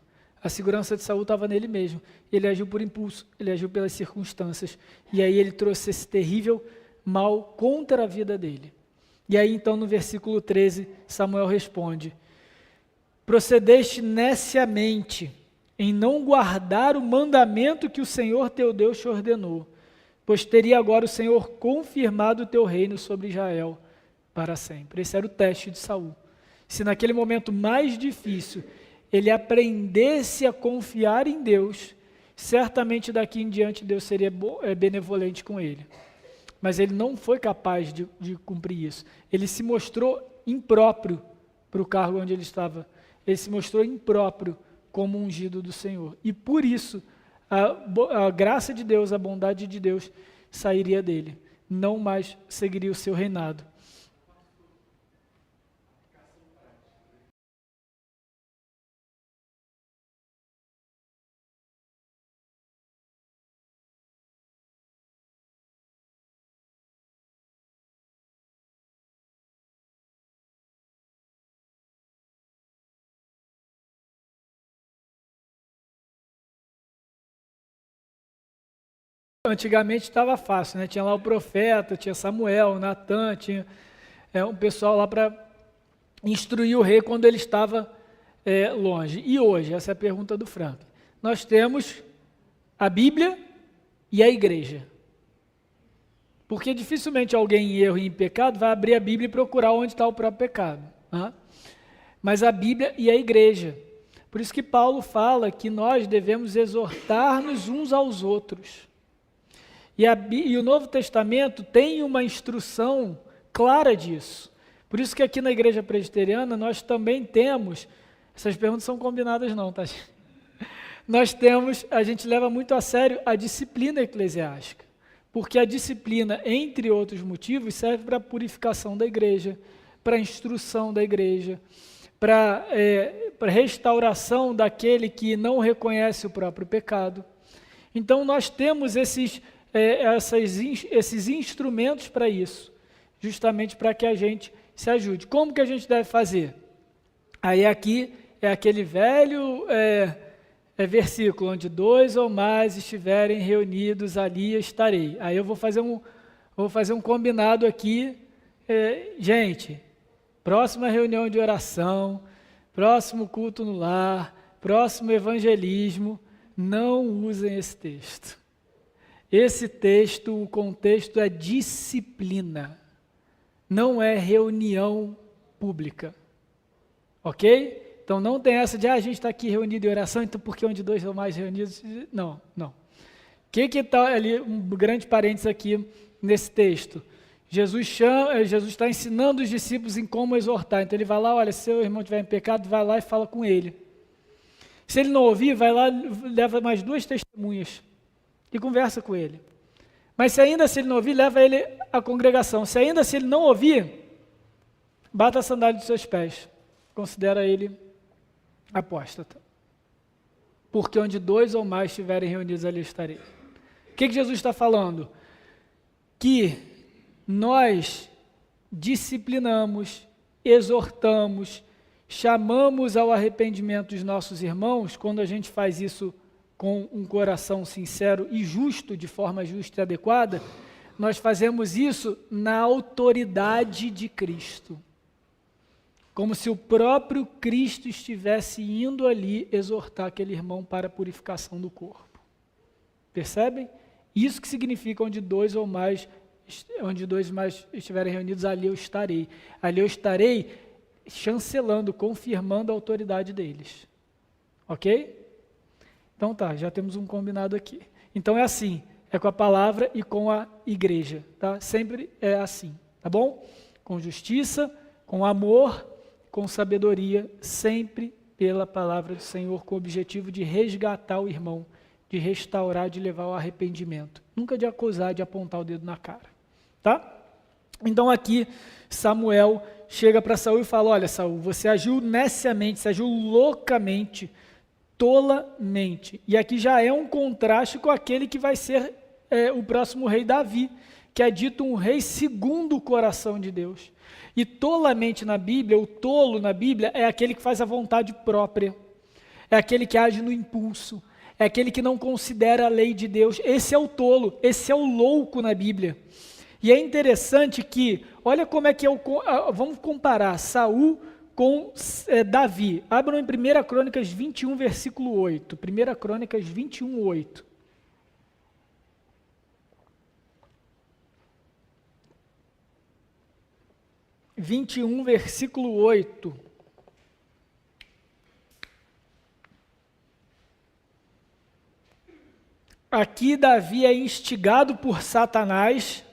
A segurança de Saul estava nele mesmo. Ele agiu por impulso, ele agiu pelas circunstâncias. E aí ele trouxe esse terrível mal contra a vida dele. E aí então no versículo 13, Samuel responde: procedeste neciamente em não guardar o mandamento que o Senhor teu Deus te ordenou, pois teria agora o Senhor confirmado o teu reino sobre Israel para sempre. Esse era o teste de Saul. Se naquele momento mais difícil ele aprendesse a confiar em Deus, certamente daqui em diante Deus seria benevolente com ele. Mas ele não foi capaz de cumprir isso. Ele se mostrou impróprio para o cargo onde ele estava. Ele se mostrou impróprio como ungido do Senhor. E por isso, a graça de Deus, a bondade de Deus sairia dele. Não mais seguiria o seu reinado. Antigamente estava fácil, né? Tinha lá o profeta, tinha Samuel, Natã, tinha um pessoal lá para instruir o rei quando ele estava longe. E hoje, essa é a pergunta do Frank. Nós temos a Bíblia e a igreja. Porque dificilmente alguém em erro e em pecado vai abrir a Bíblia e procurar onde está o próprio pecado. Né? Mas a Bíblia e a igreja. Por isso que Paulo fala que nós devemos exortar-nos uns aos outros. E o Novo Testamento tem uma instrução clara disso. Por isso que aqui na Igreja Presbiteriana nós também temos, essas perguntas são combinadas não, tá? A gente leva muito a sério a disciplina eclesiástica, porque a disciplina, entre outros motivos, serve para a purificação da igreja, para a instrução da igreja, para a restauração daquele que não reconhece o próprio pecado. Então nós temos esses instrumentos para isso, justamente para que a gente se ajude. Como que a gente deve fazer? Aí aqui é aquele velho versículo, onde 2 ou mais estiverem reunidos, ali eu estarei. Aí eu vou fazer um combinado aqui, gente, próxima reunião de oração, próximo culto no lar, próximo evangelismo, não usem esse texto. Esse texto, o contexto é disciplina, não é reunião pública, ok? Então não tem essa de, a gente está aqui reunido em oração, então por que onde 2 ou mais reunidos? Não. O que está ali, um grande parênteses aqui nesse texto? Jesus está ensinando os discípulos em como exortar, então ele vai lá, olha, se seu irmão estiver em pecado, vai lá e fala com ele. Se ele não ouvir, vai lá, leva mais 2 testemunhas. E conversa com ele. Mas se ainda assim ele não ouvir, leva ele à congregação. Se ainda assim ele não ouvir, bata a sandália dos seus pés. Considera ele apóstata. Porque onde 2 ou mais estiverem reunidos, ali estarei. O que Jesus está falando? Que nós disciplinamos, exortamos, chamamos ao arrependimento os nossos irmãos, quando a gente faz isso com um coração sincero e justo, de forma justa e adequada, nós fazemos isso na autoridade de Cristo. Como se o próprio Cristo estivesse indo ali exortar aquele irmão para a purificação do corpo. Percebem? Isso que significa onde 2 ou mais estiverem reunidos, ali eu estarei. Ali eu estarei chancelando, confirmando a autoridade deles. Ok? Então tá, já temos um combinado aqui. Então é assim, é com a palavra e com a igreja, tá? Sempre é assim, tá bom? Com justiça, com amor, com sabedoria, sempre pela palavra do Senhor, com o objetivo de resgatar o irmão, de restaurar, de levar ao arrependimento. Nunca de acusar, de apontar o dedo na cara, tá? Então aqui Samuel chega para Saul e fala: olha, Saul, você agiu neciamente, você agiu loucamente, tolamente. E aqui já é um contraste com aquele que vai ser o próximo rei Davi, que é dito um rei segundo o coração de Deus. E tolamente na Bíblia, o tolo na Bíblia é aquele que faz a vontade própria, é aquele que age no impulso, é aquele que não considera a lei de Deus. Esse é o tolo, esse é o louco na Bíblia. E é interessante que, olha como é que vamos comparar Saul com Davi. Abram em 1 Crônicas 21, versículo 8. 1 Crônicas 21, 8. Versículo 8. Aqui Davi é instigado por Satanás.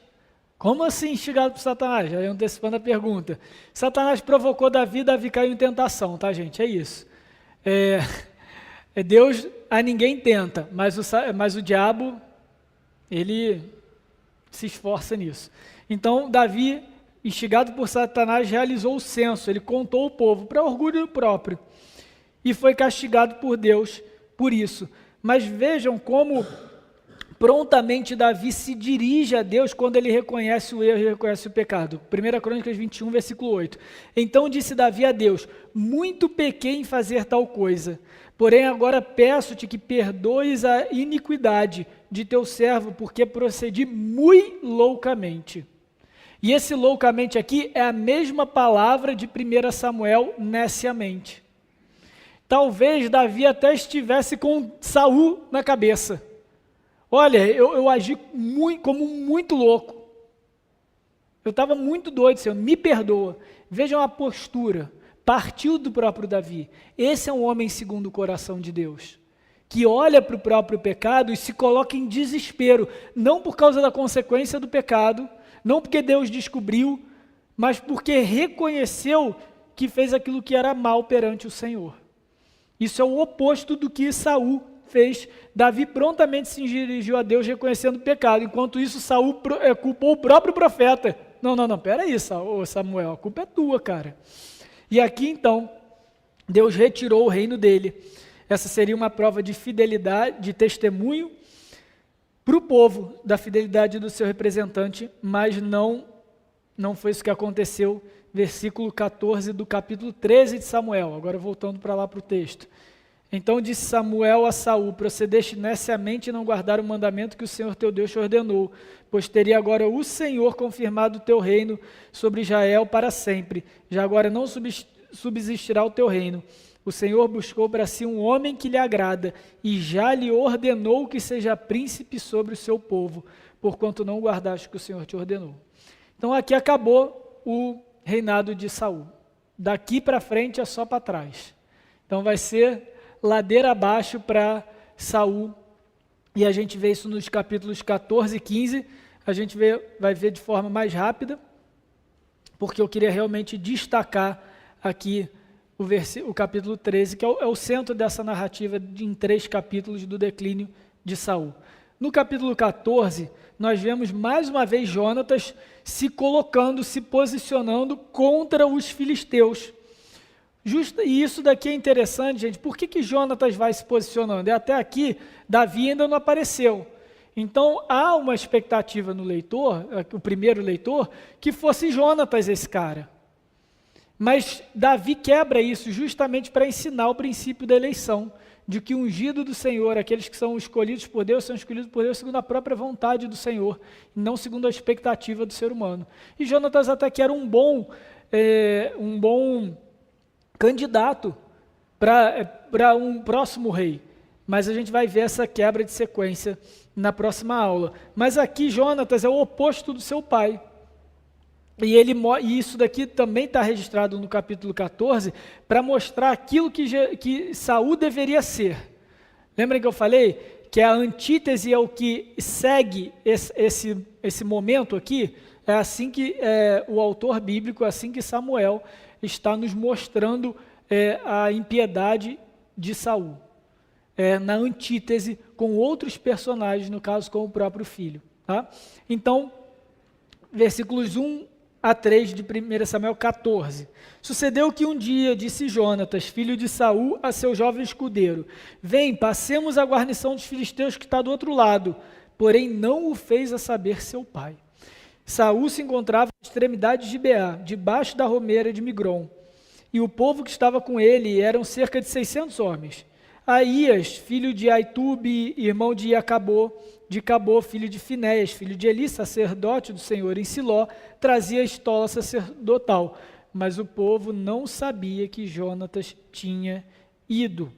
Como assim instigado por Satanás? Já antecipando a pergunta. Satanás provocou Davi, Davi caiu em tentação, tá, gente? É isso. Deus a ninguém tenta, mas o diabo, ele se esforça nisso. Então, Davi, instigado por Satanás, realizou o censo, ele contou o povo para orgulho próprio e foi castigado por Deus por isso. Mas vejam como prontamente Davi se dirige a Deus quando ele reconhece o erro e reconhece o pecado. 1 Crônicas 21, versículo 8. Então disse Davi a Deus: muito pequei em fazer tal coisa, porém agora peço-te que perdoes a iniquidade de teu servo, porque procedi muito loucamente. E esse loucamente aqui é a mesma palavra de 1 Samuel, neciamente. Talvez Davi até estivesse com Saul na cabeça. Olha, eu agi como muito louco. Eu estava muito doido, Senhor, me perdoa. Vejam a postura, partiu do próprio Davi. Esse é um homem segundo o coração de Deus, que olha para o próprio pecado e se coloca em desespero, não por causa da consequência do pecado, não porque Deus descobriu, mas porque reconheceu que fez aquilo que era mal perante o Senhor. Isso é o oposto do que Saul fez. Davi prontamente se dirigiu a Deus reconhecendo o pecado, enquanto isso Saul culpou o próprio profeta. Não, peraí, Samuel, a culpa é tua, cara. E aqui então, Deus retirou o reino dele. Essa seria uma prova de fidelidade, de testemunho para o povo, da fidelidade do seu representante, mas não foi isso que aconteceu. Versículo 14 do capítulo 13 de Samuel, agora voltando para lá para o texto. Então disse Samuel a Saul: procedeste neciamente em não guardar o mandamento que o Senhor teu Deus te ordenou, pois teria agora o Senhor confirmado o teu reino sobre Israel para sempre. Já agora não subsistirá o teu reino. O Senhor buscou para si um homem que lhe agrada, e já lhe ordenou que seja príncipe sobre o seu povo, porquanto não guardaste o que o Senhor te ordenou. Então aqui acabou o reinado de Saul. Daqui para frente é só para trás. Então vai ser ladeira abaixo para Saul, e a gente vê isso nos capítulos 14 e 15, a gente vai ver de forma mais rápida, porque eu queria realmente destacar aqui o capítulo 13, que é o centro dessa narrativa em 3 capítulos do declínio de Saul. No capítulo 14, nós vemos mais uma vez Jonatas se colocando, se posicionando contra os filisteus. E isso daqui é interessante, gente. Por que Jonatas vai se posicionando? E até aqui, Davi ainda não apareceu. Então, há uma expectativa no leitor, o primeiro leitor, que fosse Jonatas esse cara. Mas Davi quebra isso justamente para ensinar o princípio da eleição, de que o ungido do Senhor, aqueles que são escolhidos por Deus, são escolhidos por Deus segundo a própria vontade do Senhor, e não segundo a expectativa do ser humano. E Jonatas até que era um bom candidato para um próximo rei, mas a gente vai ver essa quebra de sequência na próxima aula. Mas aqui Jonatas é o oposto do seu pai. E isso daqui também está registrado no capítulo 14, para mostrar aquilo que Saul deveria ser. Lembrem que eu falei que a antítese é o que segue esse momento aqui? É assim que o autor bíblico, assim que Samuel está nos mostrando a impiedade de Saul. Na antítese com outros personagens, no caso com o próprio filho. Tá? Então, versículos 1 a 3 de 1 Samuel 14. Sucedeu que um dia disse Jonatas, filho de Saul, a seu jovem escudeiro: vem, passemos a guarnição dos filisteus que está do outro lado. Porém não o fez a saber seu pai. Saul se encontrava na extremidade de Gibeá, debaixo da romeira de Migron. E o povo que estava com ele eram cerca de 600 homens. Aías, filho de Aitube, irmão de Cabô, filho de Finéias, filho de Eli, sacerdote do Senhor em Siló, trazia a estola sacerdotal. Mas o povo não sabia que Jonatas tinha ido.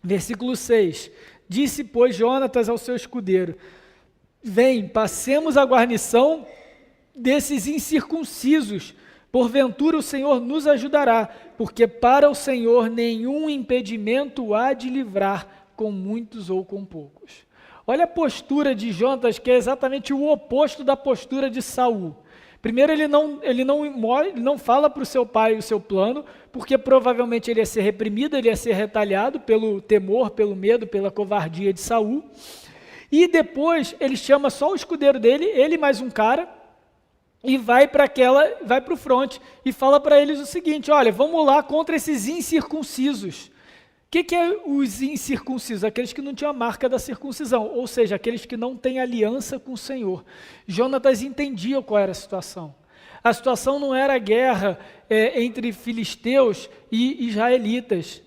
Versículo 6. Disse, pois, Jonatas ao seu escudeiro: vem, passemos a guarnição desses incircuncisos. Porventura o Senhor nos ajudará, porque para o Senhor nenhum impedimento há de livrar, com muitos ou com poucos. Olha a postura de Jonatas, que é exatamente o oposto da postura de Saul. Primeiro, ele não fala para o seu pai o seu plano, porque provavelmente ele ia ser reprimido, ele ia ser retaliado pelo temor, pelo medo, pela covardia de Saul. E depois ele chama só o escudeiro dele, ele mais um cara, e vai para o fronte e fala para eles o seguinte: olha, vamos lá contra esses incircuncisos. O que é os incircuncisos? Aqueles que não tinham a marca da circuncisão, ou seja, aqueles que não têm aliança com o Senhor. Jonatas entendia qual era a situação. A situação não era a guerra entre filisteus e israelitas.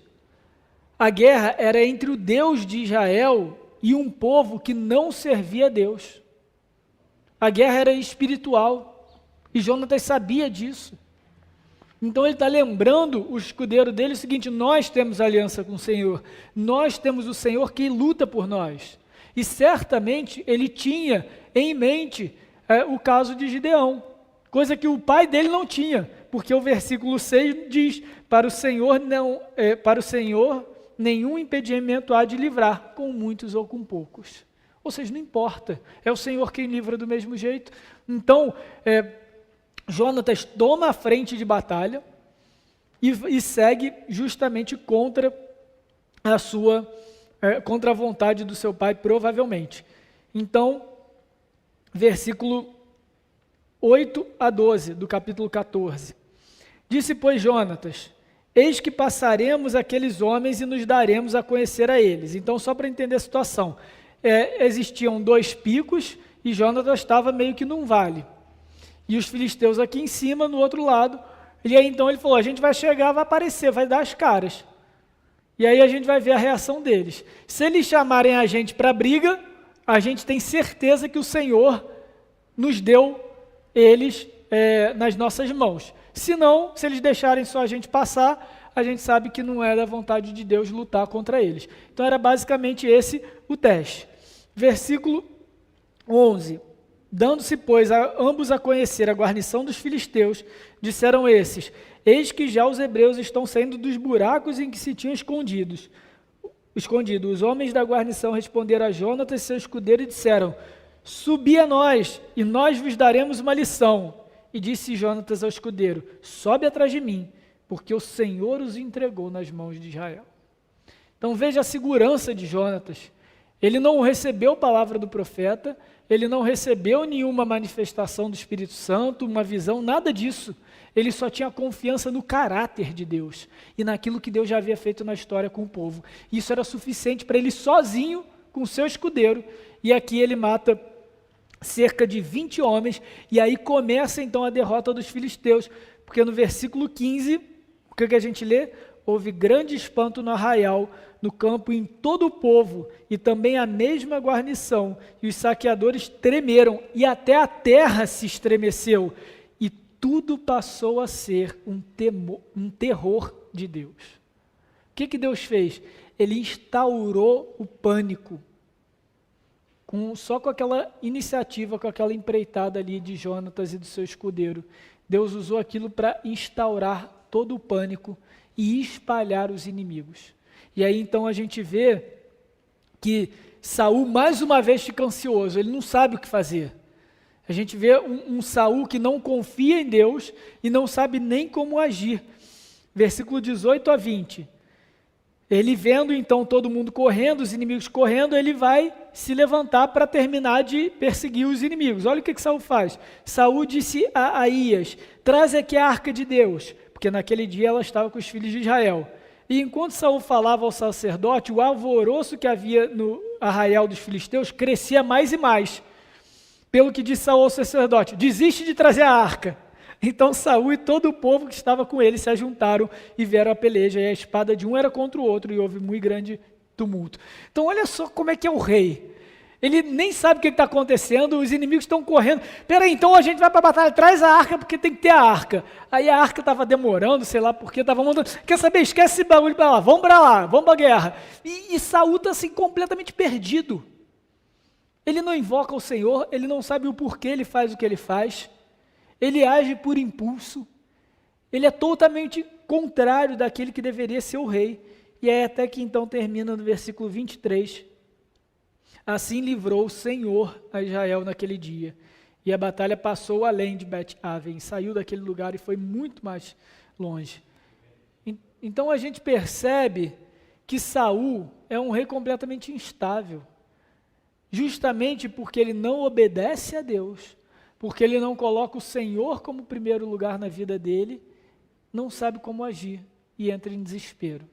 A guerra era entre o Deus de Israel e um povo que não servia a Deus. A guerra era espiritual. E Jonatas sabia disso. Então ele está lembrando o escudeiro dele o seguinte: nós temos aliança com o Senhor, nós temos o Senhor que luta por nós. E certamente ele tinha em mente o caso de Gideão, coisa que o pai dele não tinha, porque o versículo 6 diz: para o Senhor nenhum impedimento há de livrar, com muitos ou com poucos. Ou seja, não importa, é o Senhor quem livra do mesmo jeito. Então, Jonatas toma a frente de batalha e segue justamente contra a vontade do seu pai, provavelmente. Então, versículo 8 a 12 do capítulo 14. Disse, pois, Jonatas: eis que passaremos aqueles homens e nos daremos a conhecer a eles. Então, só para entender a situação, existiam 2 picos e Jonatas estava meio que num vale. E os filisteus aqui em cima, no outro lado. E aí então ele falou: a gente vai chegar, vai aparecer, vai dar as caras. E aí a gente vai ver a reação deles. Se eles chamarem a gente para briga, a gente tem certeza que o Senhor nos deu eles nas nossas mãos. Se não, se eles deixarem só a gente passar, a gente sabe que não é da vontade de Deus lutar contra eles. Então era basicamente esse o teste. Versículo 11. Dando-se, pois, ambos a conhecer a guarnição dos filisteus, disseram esses: eis que já os hebreus estão saindo dos buracos em que se tinham escondido. Os homens da guarnição responderam a Jonatas, seu escudeiro, e disseram: subi a nós, e nós vos daremos uma lição. E disse Jonatas ao escudeiro: sobe atrás de mim, porque o Senhor os entregou nas mãos de Israel. Então veja a segurança de Jonatas. Ele não recebeu a palavra do profeta, ele não recebeu nenhuma manifestação do Espírito Santo, uma visão, nada disso. Ele só tinha confiança no caráter de Deus e naquilo que Deus já havia feito na história com o povo. Isso era suficiente para ele sozinho, com seu escudeiro, e aqui ele mata cerca de 20 homens, e aí começa então a derrota dos filisteus, porque no versículo 15, o que a gente lê? Houve grande espanto no arraial, no campo e em todo o povo, e também a mesma guarnição, e os saqueadores tremeram, e até a terra se estremeceu, e tudo passou a ser um terror de Deus. O que Deus fez? Ele instaurou o pânico, só com aquela iniciativa, com aquela empreitada ali de Jonatas e do seu escudeiro. Deus usou aquilo para instaurar todo o pânico e espalhar os inimigos. E aí então a gente vê que Saul mais uma vez fica ansioso, ele não sabe o que fazer. A gente vê um Saul que não confia em Deus e não sabe nem como agir. Versículo 18 a 20. Ele vendo então todo mundo correndo, os inimigos correndo, ele vai se levantar para terminar de perseguir os inimigos. Olha o que Saul faz. Saul disse a Aías: traz aqui a arca de Deus, porque naquele dia ela estava com os filhos de Israel. E enquanto Saul falava ao sacerdote, o alvoroço que havia no arraial dos filisteus crescia mais e mais. Pelo que disse Saul ao sacerdote: desiste de trazer a arca. Então Saul e todo o povo que estava com ele se ajuntaram e vieram a peleja, e a espada de um era contra o outro, e houve muito grande tumulto. Então olha só como é que é o rei. Ele nem sabe o que está acontecendo, os inimigos estão correndo. Peraí, então a gente vai para a batalha, traz a arca, porque tem que ter a arca. Aí a arca estava demorando, sei lá por quê, estava mandando, quer saber, esquece esse bagulho para lá, vamos para a guerra. E Saul está assim completamente perdido. Ele não invoca o Senhor, ele não sabe o porquê ele faz o que ele faz. Ele age por impulso, ele é totalmente contrário daquele que deveria ser o rei. E aí até que então termina no versículo 23, assim livrou o Senhor a Israel naquele dia, e a batalha passou além de Bet-Aven, saiu daquele lugar e foi muito mais longe. Então a gente percebe que Saul é um rei completamente instável, justamente porque ele não obedece a Deus, porque ele não coloca o Senhor como primeiro lugar na vida dele, não sabe como agir e entra em desespero.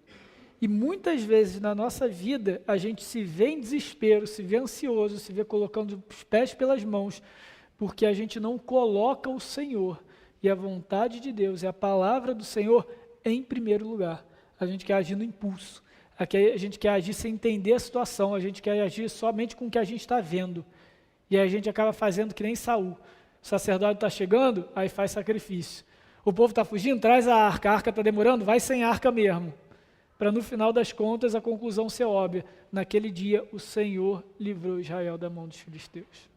E muitas vezes na nossa vida a gente se vê em desespero, se vê ansioso, se vê colocando os pés pelas mãos, porque a gente não coloca o Senhor e a vontade de Deus e a palavra do Senhor em primeiro lugar. A gente quer agir no impulso, a gente quer agir sem entender a situação, a gente quer agir somente com o que a gente está vendo. E aí a gente acaba fazendo que nem Saul. O sacerdote está chegando, aí faz sacrifício. O povo está fugindo, traz a arca está demorando, vai sem arca mesmo. Para no final das contas a conclusão ser óbvia. Naquele dia o Senhor livrou Israel da mão dos filisteus.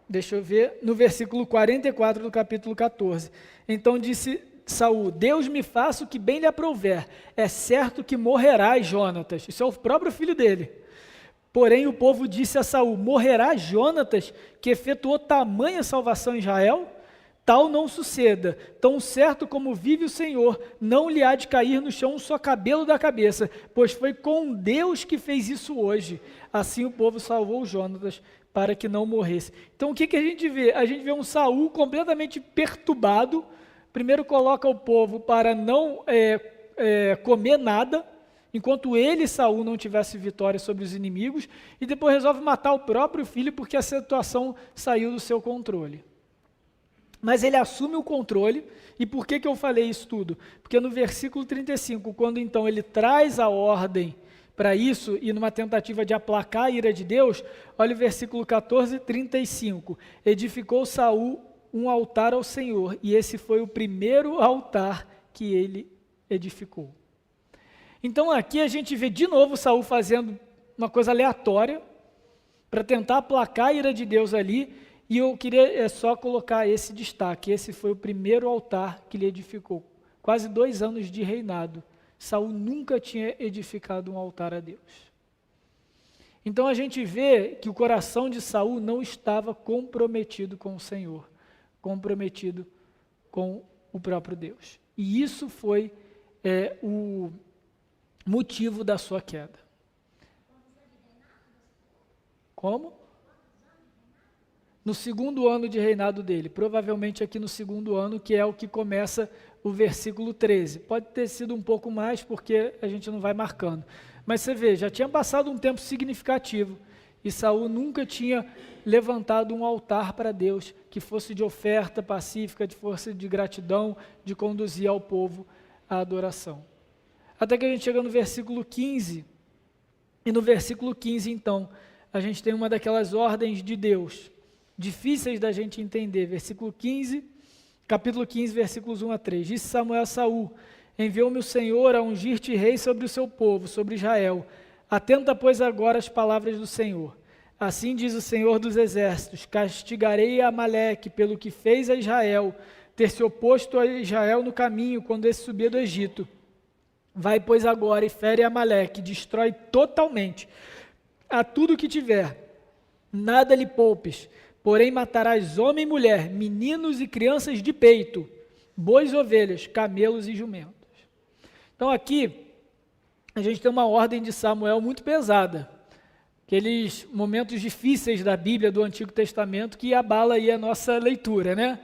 deixa eu ver, no versículo 44 do capítulo 14. Então disse Saul: Deus me faça o que bem lhe aprouver, é certo que morrerás, Jonatas. Isso é o próprio filho dele. Porém o povo disse a Saul: morrerá Jonatas, que efetuou tamanha salvação em Israel? Tal não suceda, tão certo como vive o Senhor, não lhe há de cair no chão um só cabelo da cabeça, pois foi com Deus que fez isso hoje. Assim o povo salvou Jonatas, para que não morresse. Então o que a gente vê? A gente vê um Saul completamente perturbado. Primeiro coloca o povo para não comer nada, enquanto ele, Saul, não tivesse vitória sobre os inimigos, e depois resolve matar o próprio filho porque a situação saiu do seu controle. Mas ele assume o controle, e por que eu falei isso tudo? Porque no versículo 35, quando então ele traz a ordem para isso, e numa tentativa de aplacar a ira de Deus, olha o versículo 14, 35, edificou Saul um altar ao Senhor, e esse foi o primeiro altar que ele edificou. Então aqui a gente vê de novo Saul fazendo uma coisa aleatória, para tentar aplacar a ira de Deus ali. E eu queria só colocar esse destaque: esse foi o primeiro altar que ele edificou. Quase 2 anos de reinado, Saul nunca tinha edificado um altar a Deus. Então a gente vê que o coração de Saul não estava comprometido com o Senhor, comprometido com o próprio Deus. E isso foi o motivo da sua queda. Como? No 2º ano de reinado dele, provavelmente aqui no 2º ano, que é o que começa o versículo 13. Pode ter sido um pouco mais, porque a gente não vai marcando. Mas você vê, já tinha passado um tempo significativo, e Saul nunca tinha levantado um altar para Deus, que fosse de oferta pacífica, de força de gratidão, de conduzir ao povo à adoração. Até que a gente chega no versículo 15, e no versículo 15, então, a gente tem uma daquelas ordens de Deus, difíceis da gente entender. Versículo 15, capítulo 15, versículos 1 a 3. Disse Samuel a Saul: enviou-me o Senhor a ungir-te rei sobre o seu povo, sobre Israel. Atenta, pois, agora as palavras do Senhor. Assim diz o Senhor dos exércitos: castigarei a Amaleque pelo que fez a Israel, ter se oposto a Israel no caminho, quando esse subia do Egito. Vai, pois, agora e fere Amaleque, destrói totalmente a tudo que tiver, nada lhe poupes. Porém matarás homem e mulher, meninos e crianças de peito, bois e ovelhas, camelos e jumentos. Então aqui, a gente tem uma ordem de Samuel muito pesada. Aqueles momentos difíceis da Bíblia, do Antigo Testamento, que abala aí a nossa leitura, né?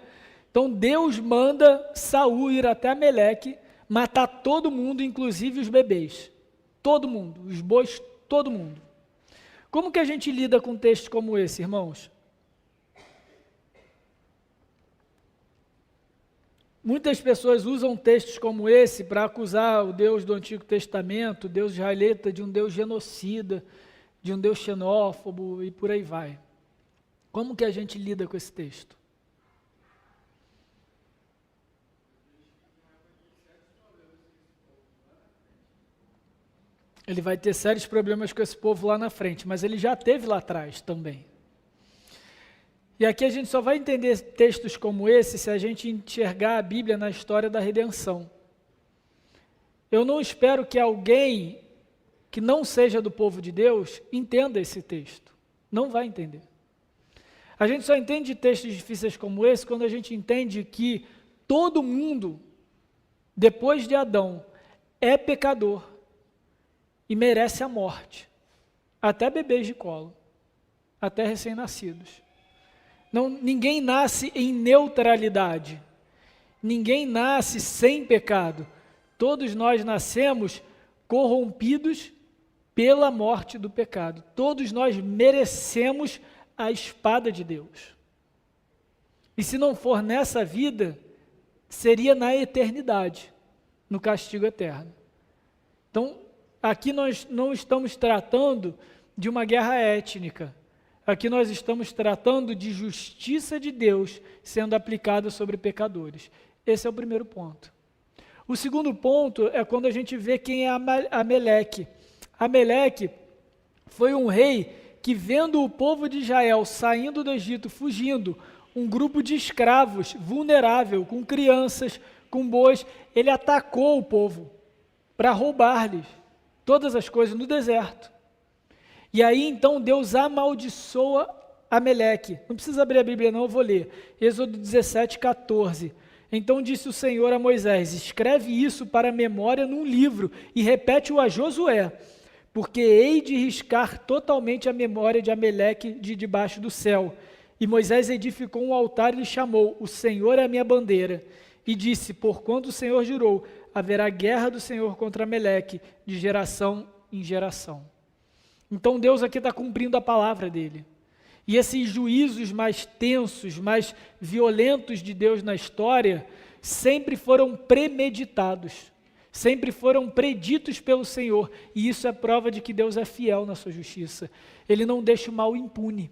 Então Deus manda Saul ir até Amaleque, matar todo mundo, inclusive os bebês. Todo mundo, os bois, todo mundo. Como que a gente lida com textos como esse, irmãos? Muitas pessoas usam textos como esse para acusar o Deus do Antigo Testamento, o Deus israelita, de um Deus genocida, de um Deus xenófobo e por aí vai. Como que a gente lida com esse texto? Ele vai ter sérios problemas com esse povo lá na frente, mas ele já teve lá atrás também. E aqui a gente só vai entender textos como esse se a gente enxergar a Bíblia na história da redenção. Eu não espero que alguém que não seja do povo de Deus entenda esse texto. Não vai entender. A gente só entende textos difíceis como esse quando a gente entende que todo mundo, depois de Adão, é pecador e merece a morte. Até bebês de colo, até recém-nascidos. Não, ninguém nasce em neutralidade, ninguém nasce sem pecado. Todos nós nascemos corrompidos pela morte do pecado. Todos nós merecemos a espada de Deus. E se não for nessa vida, seria na eternidade, no castigo eterno. Então, aqui nós não estamos tratando de uma guerra étnica. Aqui nós estamos tratando de justiça de Deus sendo aplicada sobre pecadores. Esse é o primeiro ponto. O segundo ponto é quando a gente vê quem é Amaleque. Amaleque foi um rei que vendo o povo de Israel saindo do Egito, fugindo, um grupo de escravos, vulnerável, com crianças, com bois, ele atacou o povo para roubar-lhes todas as coisas no deserto. E aí então Deus amaldiçoa Ameleque. Não precisa abrir a Bíblia não, eu vou ler. Êxodo 17, 14. Então disse o Senhor a Moisés: escreve isso para a memória num livro e repete-o a Josué, porque hei de riscar totalmente a memória de Ameleque de debaixo do céu. E Moisés edificou um altar e lhe chamou: o Senhor é a minha bandeira. E disse: porquanto o Senhor jurou, haverá guerra do Senhor contra Ameleque, de geração em geração. Então Deus aqui está cumprindo a palavra dele. E esses juízos mais tensos, mais violentos de Deus na história, sempre foram premeditados, sempre foram preditos pelo Senhor. E isso é prova de que Deus é fiel na sua justiça. Ele não deixa o mal impune.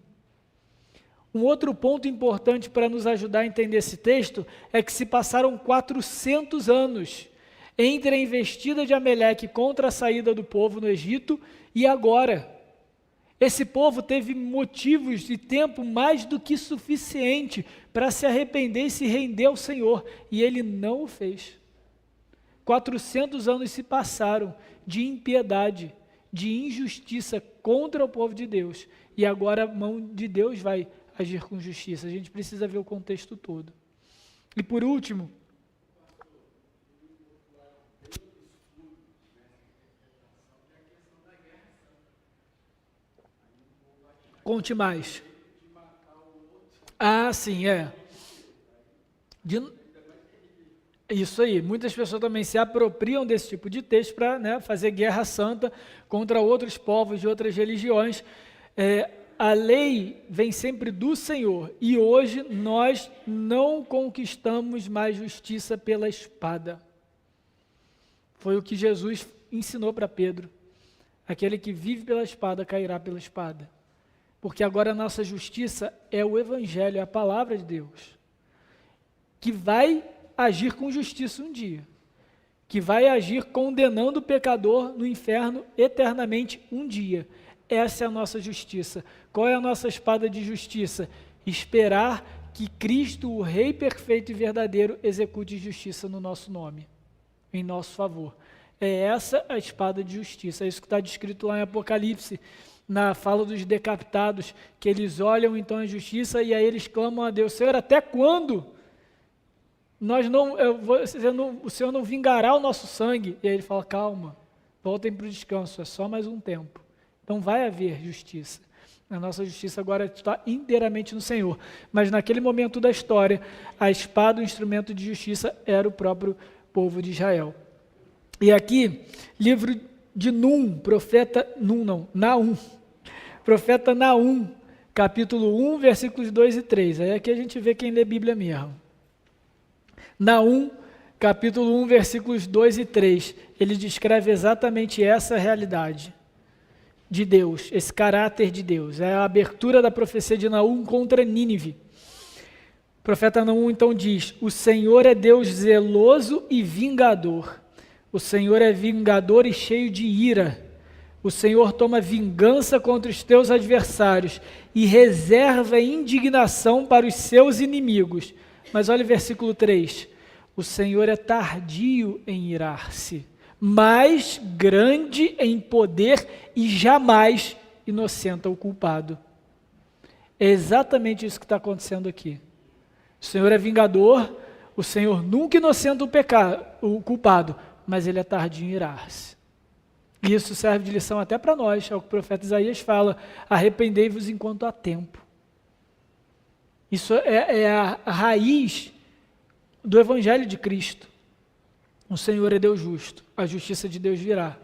Um outro ponto importante para nos ajudar a entender esse texto é que se passaram 400 anos entre a investida de Ameleque contra a saída do povo no Egito e agora. Esse povo teve motivos de tempo mais do que suficiente para se arrepender e se render ao Senhor, e ele não o fez. 400 anos se passaram de impiedade, de injustiça contra o povo de Deus, e agora a mão de Deus vai agir com justiça. A gente precisa ver o contexto todo. E por último, conte mais. Ah, sim, é. Isso aí, muitas pessoas também se apropriam desse tipo de texto para fazer guerra santa contra outros povos de outras religiões. A lei vem sempre do Senhor, e hoje nós não conquistamos mais justiça pela espada. Foi o que Jesus ensinou para Pedro. Aquele que vive pela espada cairá pela espada. Porque agora a nossa justiça é o Evangelho, é a palavra de Deus, que vai agir com justiça um dia, que vai agir condenando o pecador no inferno eternamente um dia. Essa é a nossa justiça. Qual é a nossa espada de justiça? Esperar que Cristo, o Rei perfeito e verdadeiro, execute justiça no nosso nome, em nosso favor. É essa a espada de justiça, é isso que está descrito lá em Apocalipse, na fala dos decapitados, que eles olham então a justiça e aí eles clamam a Deus: Senhor, até quando? O Senhor não vingará o nosso sangue? E aí ele fala: calma, voltem para o descanso, é só mais um tempo. Então vai haver justiça. A nossa justiça agora está inteiramente no Senhor. Mas naquele momento da história, a espada, o instrumento de justiça, era o próprio povo de Israel. E aqui, livro de Naum, profeta Naum, capítulo 1, versículos 2 e 3. Aí aqui a gente vê quem lê Bíblia mesmo. Naum, capítulo 1, versículos 2 e 3. Ele descreve exatamente essa realidade de Deus, esse caráter de Deus. É a abertura da profecia de Naum contra Nínive. O profeta Naum então diz: o Senhor é Deus zeloso e vingador. O Senhor é vingador e cheio de ira. O Senhor toma vingança contra os teus adversários e reserva indignação para os seus inimigos. Mas olha o versículo 3. O Senhor é tardio em irar-se, mas grande em poder e jamais inocenta o culpado. É exatamente isso que está acontecendo aqui. O Senhor é vingador, o Senhor nunca inocenta o culpado, mas ele é tardio em irar-se. E isso serve de lição até para nós, é o que o profeta Isaías fala: arrependei-vos enquanto há tempo. Isso é a raiz do Evangelho de Cristo. O Senhor é Deus justo, a justiça de Deus virá.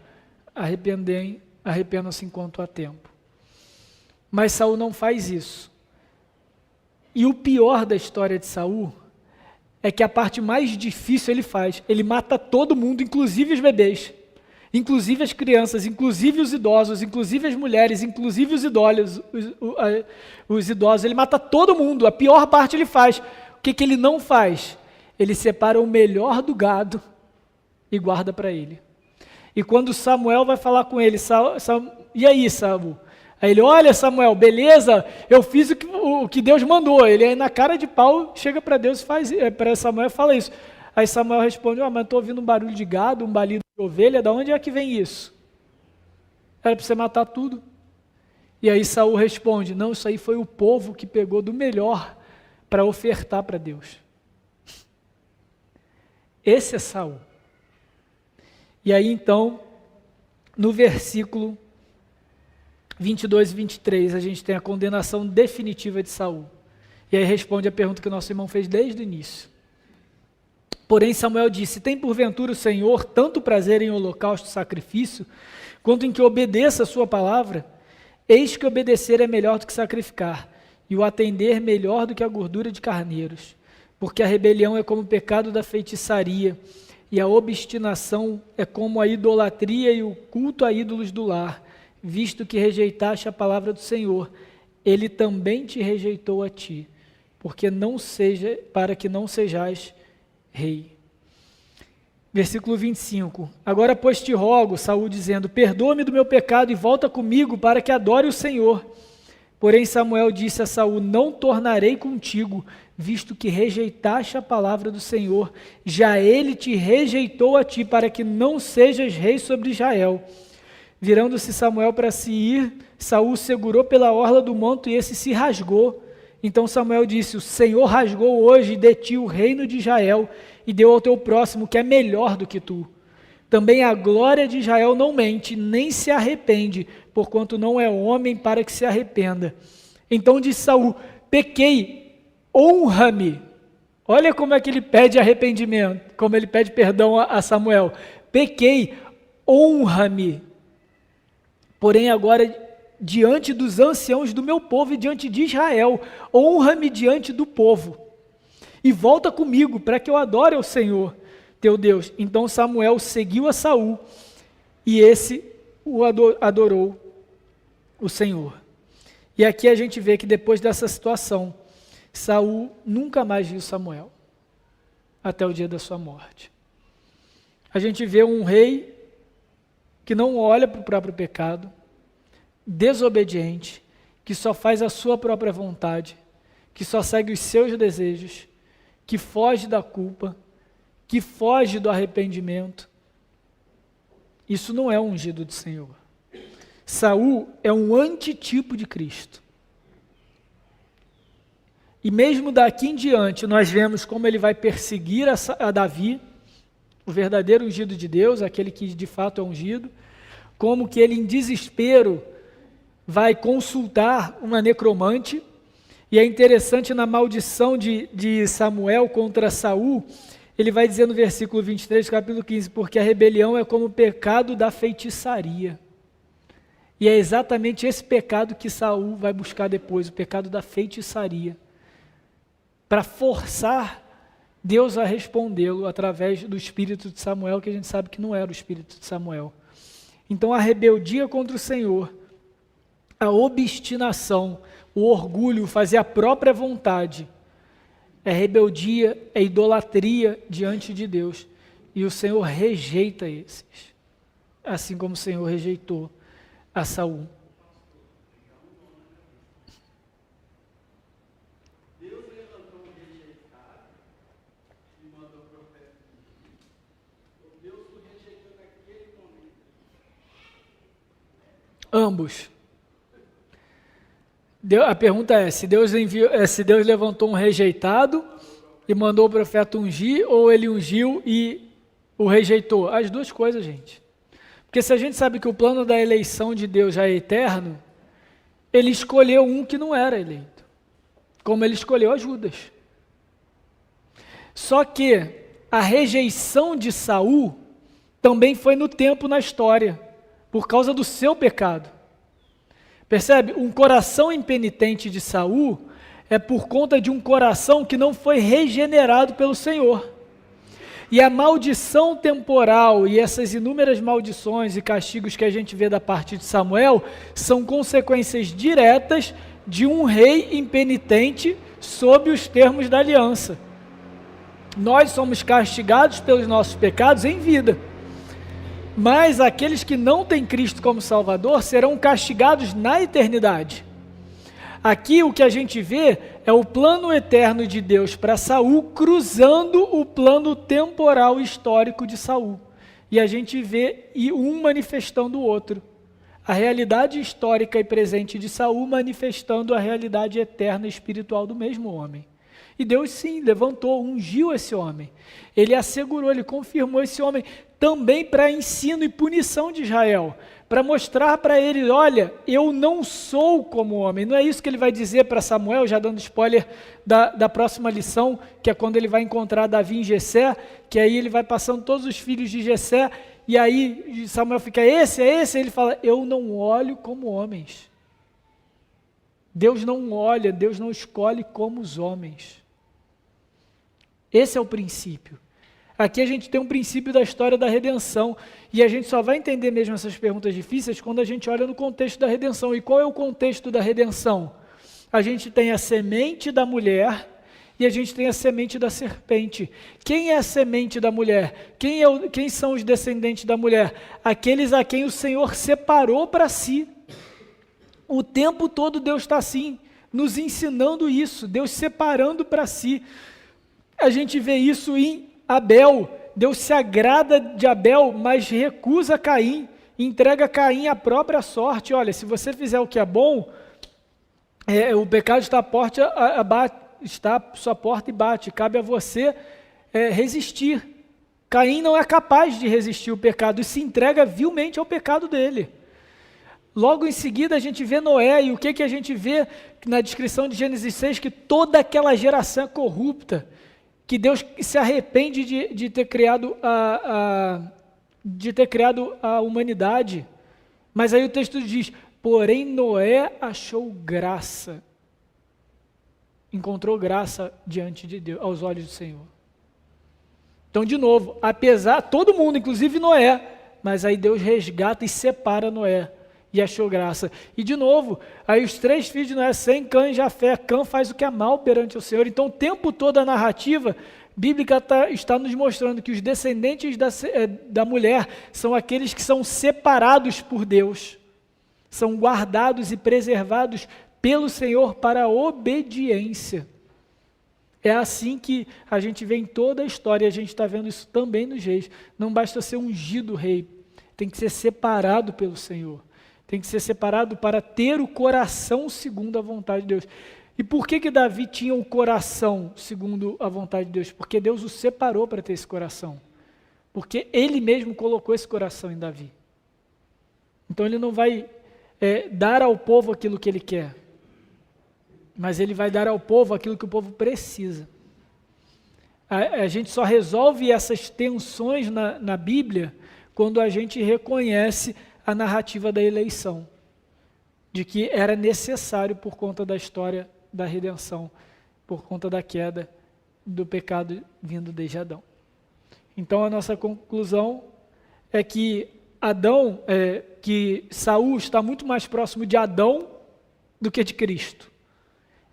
Arrependam-se enquanto há tempo. Mas Saul não faz isso. E o pior da história de Saul é que a parte mais difícil ele faz. Ele mata todo mundo, inclusive os bebês, inclusive as crianças, inclusive os idosos, inclusive as mulheres, inclusive os idosos. Ele mata todo mundo. A pior parte ele faz. O que ele não faz? Ele separa o melhor do gado e guarda para ele. E quando Samuel vai falar com ele: e aí, Saul? Aí ele, olha Samuel, beleza, eu fiz o que Deus mandou. Ele aí na cara de pau chega para Deus e faz, para Samuel e fala isso. Aí Samuel responde, mas estou ouvindo um barulho de gado, um balido de ovelha, da onde é que vem isso? Era para você matar tudo. E aí Saul responde, não, isso aí foi o povo que pegou do melhor para ofertar para Deus. Esse é Saul. E aí então, no versículo 22 e 23, a gente tem a condenação definitiva de Saul. E aí responde a pergunta que o nosso irmão fez desde o início. Porém Samuel disse, tem porventura o Senhor tanto prazer em holocausto e sacrifício, quanto em que obedeça a sua palavra? Eis que obedecer é melhor do que sacrificar, e o atender melhor do que a gordura de carneiros. Porque a rebelião é como o pecado da feitiçaria, e a obstinação é como a idolatria e o culto a ídolos do lar. Visto que rejeitaste a palavra do Senhor, ele também te rejeitou a ti, para que não sejais rei. Versículo 25. Agora, pois, te rogo, Saul dizendo, perdoa-me do meu pecado e volta comigo para que adore o Senhor. Porém Samuel disse a Saul, não tornarei contigo, visto que rejeitaste a palavra do Senhor, já ele te rejeitou a ti, para que não sejas rei sobre Israel. Virando-se Samuel para se ir, Saul segurou pela orla do manto e esse se rasgou. Então Samuel disse, o Senhor rasgou hoje de ti o reino de Israel e deu ao teu próximo, que é melhor do que tu. Também a glória de Israel não mente, nem se arrepende, porquanto não é homem para que se arrependa. Então disse Saul, pequei, honra-me. Olha como é que ele pede arrependimento, como ele pede perdão a Samuel. Pequei, honra-me. Porém agora, diante dos anciãos do meu povo e diante de Israel, honra-me diante do povo, e volta comigo, para que eu adore ao Senhor, teu Deus. Então Samuel seguiu a Saul, e esse o adorou o Senhor. E aqui a gente vê que depois dessa situação, Saul nunca mais viu Samuel, até o dia da sua morte. A gente vê um rei que não olha para o próprio pecado, desobediente, que só faz a sua própria vontade, que só segue os seus desejos, que foge da culpa, que foge do arrependimento. Isso não é o ungido do Senhor. Saul é um antitipo de Cristo. E mesmo daqui em diante, nós vemos como ele vai perseguir a Davi, o verdadeiro ungido de Deus, aquele que de fato é ungido, como que ele em desespero vai consultar uma necromante. E é interessante, na maldição de Samuel contra Saul, ele vai dizer no versículo 23, capítulo 15, porque a rebelião é como o pecado da feitiçaria. E é exatamente esse pecado que Saul vai buscar depois, o pecado da feitiçaria, para forçar Deus a respondê-lo através do espírito de Samuel, que a gente sabe que não era o espírito de Samuel. Então a rebeldia contra o Senhor, a obstinação, o orgulho, fazer a própria vontade, é rebeldia, é idolatria diante de Deus. E o Senhor rejeita esses, assim como o Senhor rejeitou a Saul. Ambos. A pergunta é, se Deus levantou um rejeitado e mandou o profeta ungir, ou ele ungiu e o rejeitou? As duas coisas, gente. Porque se a gente sabe que o plano da eleição de Deus já é eterno, ele escolheu um que não era eleito, como ele escolheu a Judas. Só que a rejeição de Saul também foi no tempo na história, por causa do seu pecado. Percebe? Um coração impenitente de Saul é por conta de um coração que não foi regenerado pelo Senhor. E a maldição temporal e essas inúmeras maldições e castigos que a gente vê da parte de Samuel são consequências diretas de um rei impenitente sob os termos da aliança. Nós somos castigados pelos nossos pecados em vida. mas aqueles que não têm Cristo como Salvador serão castigados na eternidade. Aqui o que a gente vê é o plano eterno de Deus para Saul cruzando o plano temporal histórico de Saul. E a gente vê um manifestando o outro. A realidade histórica e presente de Saul manifestando a realidade eterna e espiritual do mesmo homem. E Deus sim levantou, ungiu esse homem. Ele assegurou, ele confirmou esse homem também para ensino e punição de Israel. Para mostrar para ele, olha, eu não sou como homem. Não é isso que ele vai dizer para Samuel, já dando spoiler da próxima lição, que é quando ele vai encontrar Davi em Jessé, que aí ele vai passando todos os filhos de Jessé, e aí Samuel fica, esse, ele fala, eu não olho como homens. Deus não olha, Deus não escolhe como os homens. Esse é o princípio. Aqui a gente tem um princípio da história da redenção, e a gente só vai entender mesmo essas perguntas difíceis quando a gente olha no contexto da redenção. E qual é o contexto da redenção? A gente tem a semente da mulher e a gente tem a semente da serpente. Quem é a semente da mulher? Quem são os descendentes da mulher? Aqueles a quem o Senhor separou para si. O tempo todo Deus está assim, nos ensinando isso, Deus separando para si. A gente vê isso em Abel. Deus se agrada de Abel, mas recusa Caim, entrega Caim à própria sorte. Olha, se você fizer o que é bom, o pecado está à sua porta e bate, cabe a você resistir. Caim não é capaz de resistir o pecado e se entrega vilmente ao pecado dele. Logo em seguida a gente vê Noé, e o que a gente vê na descrição de Gênesis 6? Que toda aquela geração é corrupta, que Deus se arrepende de ter criado a humanidade. Mas aí o texto diz, porém Noé achou graça, encontrou graça diante de Deus, aos olhos do Senhor. Então, de novo, todo mundo, inclusive Noé, mas aí Deus resgata e separa Noé, e achou graça. E de novo, aí os 3 filhos de Noé, Sem, Cã e Jafé. Cã faz o que é mal perante o Senhor. Então o tempo todo a narrativa bíblica está nos mostrando que os descendentes da mulher são aqueles que são separados por Deus, são guardados e preservados pelo Senhor para a obediência. É assim que a gente vê em toda a história, e a gente está vendo isso também nos reis. Não basta ser ungido rei, tem que ser separado pelo Senhor. Tem que ser separado para ter o coração segundo a vontade de Deus. E por que Davi tinha o coração segundo a vontade de Deus? Porque Deus o separou para ter esse coração. Porque Ele mesmo colocou esse coração em Davi. Então Ele não vai dar ao povo aquilo que Ele quer, mas Ele vai dar ao povo aquilo que o povo precisa. A gente só resolve essas tensões na Bíblia quando a gente reconhece a narrativa da eleição, de que era necessário por conta da história da redenção, por conta da queda do pecado vindo desde Adão. Então a nossa conclusão é que que Saul está muito mais próximo de Adão do que de Cristo.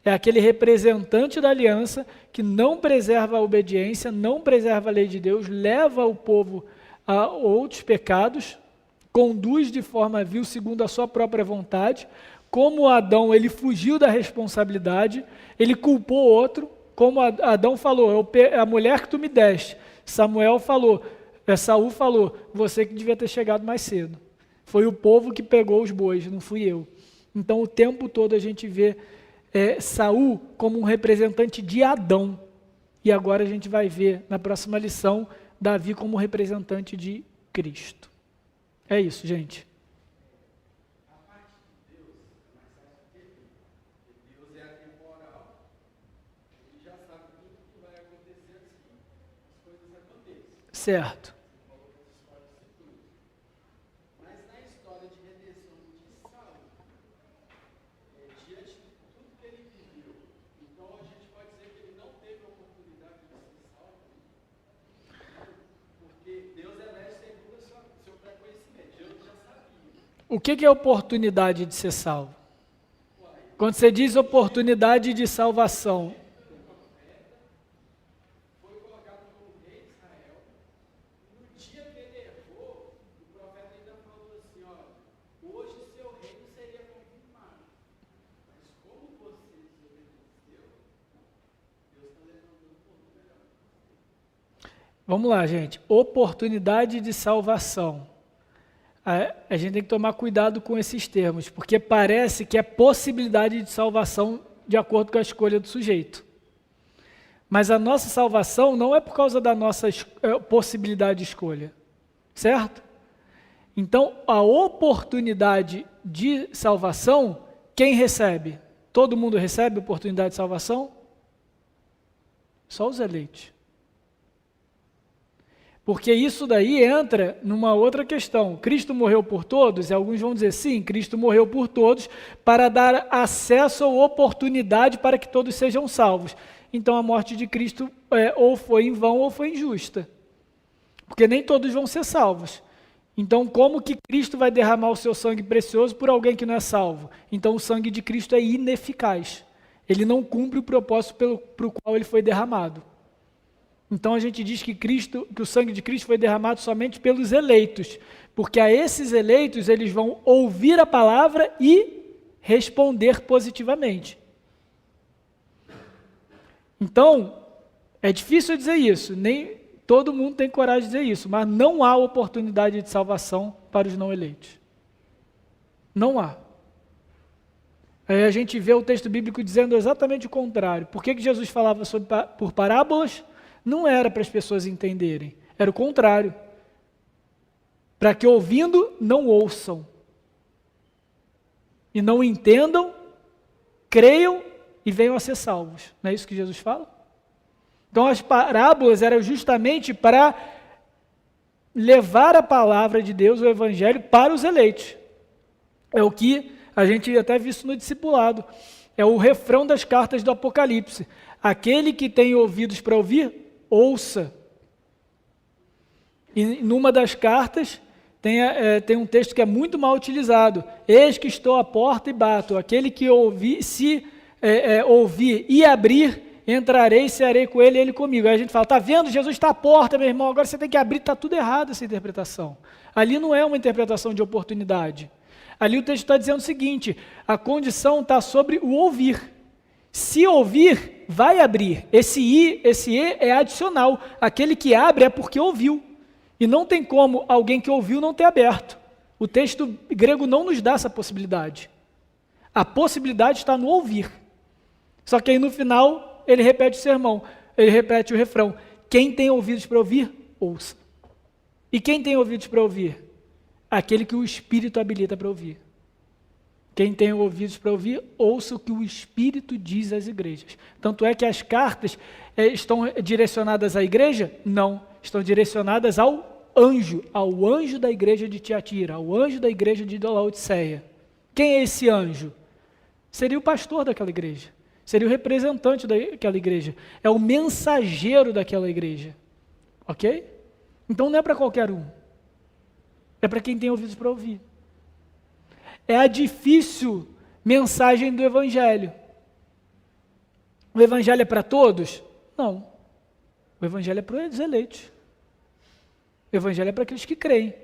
É aquele representante da aliança que não preserva a obediência, não preserva a lei de Deus, leva o povo a outros pecados, conduz de forma vil segundo a sua própria vontade. Como Adão, ele fugiu da responsabilidade, ele culpou outro, como Adão falou, a mulher que tu me deste. Saul falou, você que devia ter chegado mais cedo. Foi o povo que pegou os bois, não fui eu. Então o tempo todo a gente vê Saul como um representante de Adão. E agora a gente vai ver na próxima lição Davi como representante de Cristo. É isso, gente. A parte de Deus é mais fácil de entender. Deus é atemporal, ele já sabe tudo que vai acontecer assim, as coisas acontecem. Certo. Você falou que as histórias se cruzam. Mas na história de redenção de Saul, diante de tudo que ele viveu, então a gente pode dizer que ele não teve a oportunidade de ser salvo, porque Deus elege segundo o seu pré-conhecimento. Deus já sabia. O que é oportunidade de ser salvo? Quando você diz oportunidade de salvação, Foi colocado como rei de Israel, e no dia que ele errou, o Vamos lá, gente. Oportunidade de salvação. A gente tem que tomar cuidado com esses termos, porque parece que é possibilidade de salvação de acordo com a escolha do sujeito. Mas a nossa salvação não é por causa da nossa possibilidade de escolha, certo? Então, a oportunidade de salvação, quem recebe? Todo mundo recebe oportunidade de salvação? Só os eleitos. Porque isso daí entra numa outra questão. Cristo morreu por todos? E alguns vão dizer, sim, Cristo morreu por todos para dar acesso ou oportunidade para que todos sejam salvos. Então a morte de Cristo ou foi em vão ou foi injusta. Porque nem todos vão ser salvos. Então como que Cristo vai derramar o seu sangue precioso por alguém que não é salvo? Então o sangue de Cristo é ineficaz. Ele não cumpre o propósito pelo qual ele foi derramado. Então a gente diz que o sangue de Cristo foi derramado somente pelos eleitos, porque a esses eleitos eles vão ouvir a palavra e responder positivamente. Então, é difícil dizer isso, nem todo mundo tem coragem de dizer isso, mas não há oportunidade de salvação para os não eleitos. Não há. Aí a gente vê o texto bíblico dizendo exatamente o contrário. Por que Jesus falava por parábolas? Não era para as pessoas entenderem, era o contrário. Para que ouvindo, não ouçam. E não entendam, creiam e venham a ser salvos. Não é isso que Jesus fala? Então as parábolas eram justamente para levar a palavra de Deus, o evangelho, para os eleitos. É o que a gente até viu isso no discipulado. É o refrão das cartas do Apocalipse. Aquele que tem ouvidos para ouvir, ouça. E numa das cartas tem um texto que é muito mal utilizado. Eis que estou à porta e bato. Aquele que ouvir, ouvir e abrir, entrarei e cearei com ele e ele comigo. Aí a gente fala, tá vendo? Jesus está à porta, meu irmão, agora você tem que abrir. Está tudo errado essa interpretação. Ali não é uma interpretação de oportunidade. Ali o texto está dizendo o seguinte, a condição está sobre o ouvir. Se ouvir, vai abrir. Esse e é adicional. Aquele que abre é porque ouviu. E não tem como alguém que ouviu não ter aberto. O texto grego não nos dá essa possibilidade. A possibilidade está no ouvir. Só que aí no final, ele repete o sermão. Ele repete o refrão. Quem tem ouvidos para ouvir, ouça. E quem tem ouvidos para ouvir? Aquele que o Espírito habilita para ouvir. Quem tem ouvidos para ouvir, ouça o que o Espírito diz às igrejas. Tanto é que as cartas estão direcionadas à igreja? Não, estão direcionadas ao anjo da igreja de Tiatira, ao anjo da igreja de Laodiceia. Quem é esse anjo? Seria o pastor daquela igreja, seria o representante daquela igreja, é o mensageiro daquela igreja, ok? Então não é para qualquer um, é para quem tem ouvidos para ouvir. É a difícil mensagem do Evangelho. O Evangelho é para todos? Não. O Evangelho é para os eleitos. O Evangelho é para aqueles que creem.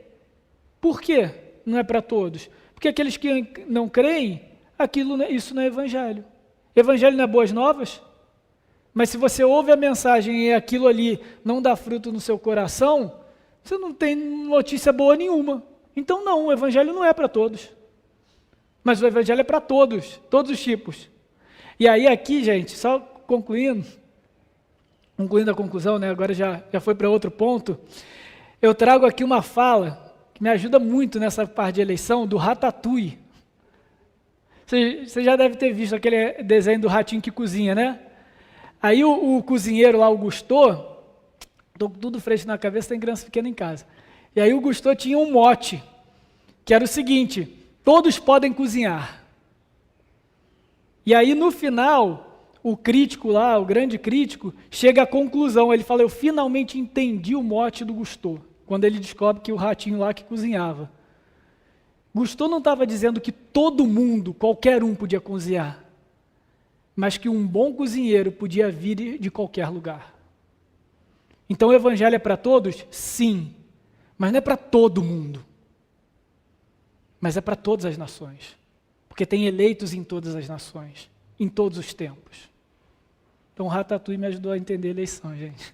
Por quê? Não é para todos. Porque aqueles que não creem, isso não é Evangelho. Evangelho não é boas novas? Mas se você ouve a mensagem e aquilo ali não dá fruto no seu coração, você não tem notícia boa nenhuma. Então não, o Evangelho não é para todos. Mas o Evangelho é para todos os tipos. E aí aqui, gente, só concluindo a conclusão, né? Agora já foi para outro ponto, eu trago aqui uma fala que me ajuda muito nessa parte de eleição, do Ratatouille. Você já deve ter visto aquele desenho do ratinho que cozinha, né? Aí o cozinheiro lá, o Gusteau, estou com tudo fresco na cabeça, tem criança pequena em casa. E aí o Gusteau tinha um mote, que era o seguinte: todos podem cozinhar. E aí no final, o crítico lá, o grande crítico, chega à conclusão, ele fala, eu finalmente entendi o mote do Gusteau, quando ele descobre que o ratinho lá que cozinhava. Gusteau não estava dizendo que todo mundo, qualquer um podia cozinhar, mas que um bom cozinheiro podia vir de qualquer lugar. Então o Evangelho é para todos? Sim, mas não é para todo mundo. Mas é para todas as nações, porque tem eleitos em todas as nações, em todos os tempos. Então o Ratatouille me ajudou a entender a eleição, gente.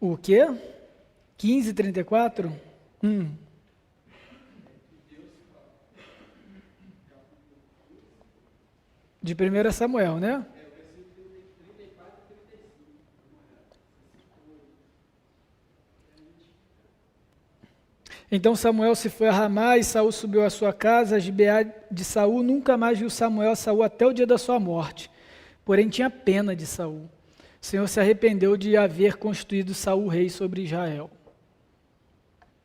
O quê? 15:34? De 1 Samuel, né? Então Samuel se foi a Ramá e Saul subiu à sua casa. A Gibeá de Saul nunca mais viu Samuel até o dia da sua morte. Porém tinha pena de Saul. O Senhor se arrependeu de haver constituído Saul rei sobre Israel.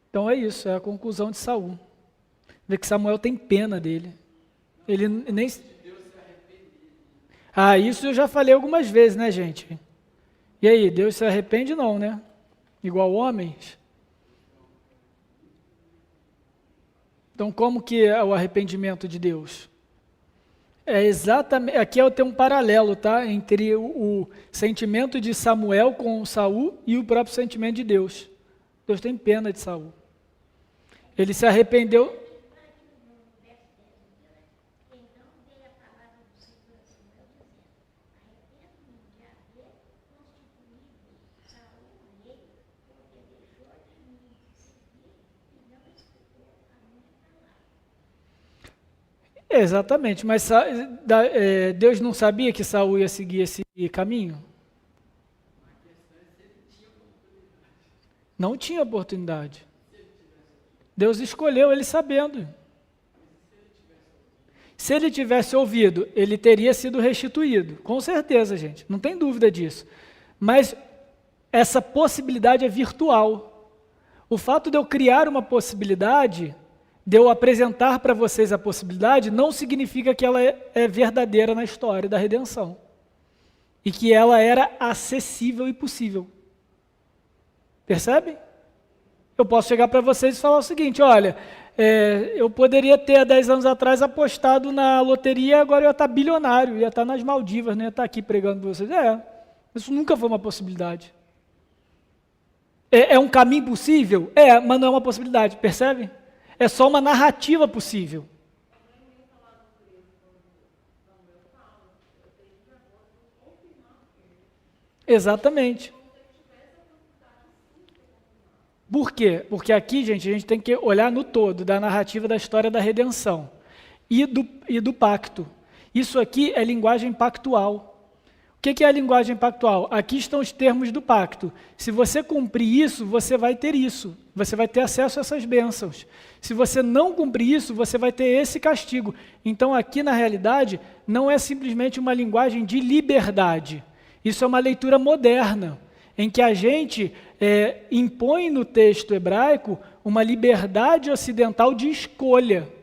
Então é isso, é a conclusão de Saul. Vê que Samuel tem pena dele. Ele nem... isso eu já falei algumas vezes, né, gente? E aí, Deus se arrepende não, né? Igual homens. Então, como que é o arrependimento de Deus? É exatamente, aqui eu tenho um paralelo, tá? Entre o sentimento de Samuel com Saul e o próprio sentimento de Deus. Deus tem pena de Saul. Ele se arrependeu. Exatamente, mas Deus não sabia que Saul ia seguir esse caminho? Não tinha oportunidade. Deus escolheu ele sabendo. Se ele tivesse ouvido, ele teria sido restituído. Com certeza, gente, não tem dúvida disso. Mas essa possibilidade é virtual. O fato de eu criar uma possibilidade, de eu apresentar para vocês a possibilidade, não significa que ela é verdadeira na história da redenção. E que ela era acessível e possível. Percebe? Eu posso chegar para vocês e falar o seguinte, olha, eu poderia ter há 10 anos atrás apostado na loteria, agora eu ia estar bilionário, ia estar nas Maldivas, não ia estar aqui pregando para vocês. Isso nunca foi uma possibilidade. É um caminho possível? Mas não é uma possibilidade, percebe? É só uma narrativa possível. Exatamente. Por quê? Porque aqui, gente, a gente tem que olhar no todo da narrativa da história da redenção e do pacto. Isso aqui é linguagem pactual. O que é a linguagem pactual? Aqui estão os termos do pacto. Se você cumprir isso, você vai ter isso. Você vai ter acesso a essas bênçãos. Se você não cumprir isso, você vai ter esse castigo. Então, aqui, na realidade, não é simplesmente uma linguagem de liberdade. Isso é uma leitura moderna, em que a gente impõe no texto hebraico uma liberdade ocidental de escolha.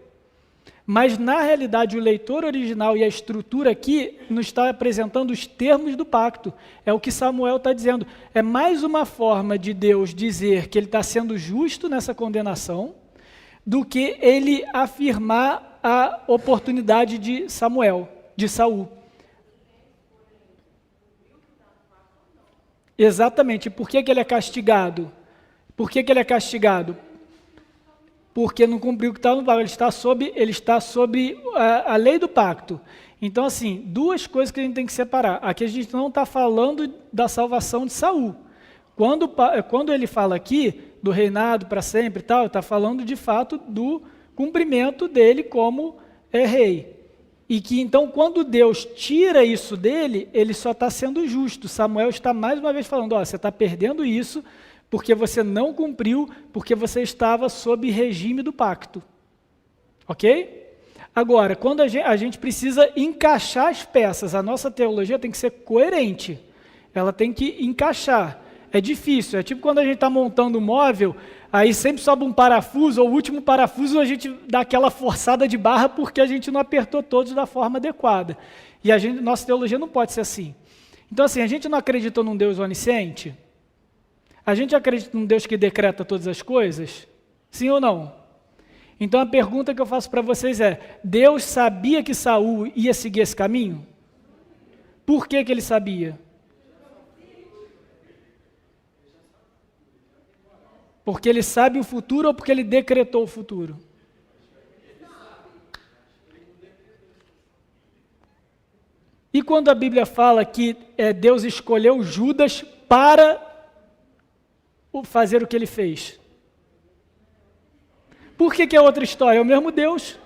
Mas, na realidade, o leitor original e a estrutura aqui nos está apresentando os termos do pacto. É o que Samuel está dizendo. É mais uma forma de Deus dizer que ele está sendo justo nessa condenação, do que ele afirmar a oportunidade de Saul. Exatamente. Por que ele é castigado? Porque não cumpriu o que estava no pacto. Ele está sob a lei do pacto. Então, assim, duas coisas que a gente tem que separar. Aqui a gente não está falando da salvação de Saul. Quando ele fala aqui do reinado para sempre e tal, está falando de fato do cumprimento dele como rei. E que então, quando Deus tira isso dele, ele só está sendo justo. Samuel está mais uma vez falando, você está perdendo isso, porque você não cumpriu, porque você estava sob regime do pacto. Ok? Agora, quando a gente precisa encaixar as peças, a nossa teologia tem que ser coerente. Ela tem que encaixar. É difícil, é tipo quando a gente está montando um móvel, aí sempre sobe um parafuso, ou o último parafuso a gente dá aquela forçada de barra porque a gente não apertou todos da forma adequada. E nossa teologia não pode ser assim. Então, assim, a gente não acredita num Deus onisciente? A gente acredita num Deus que decreta todas as coisas? Sim ou não? Então a pergunta que eu faço para vocês é, Deus sabia que Saul ia seguir esse caminho? Por que ele sabia? Porque ele sabe o futuro ou porque ele decretou o futuro? E quando a Bíblia fala que Deus escolheu Judas para fazer o que ele fez? Por que é outra história? É o mesmo Deus.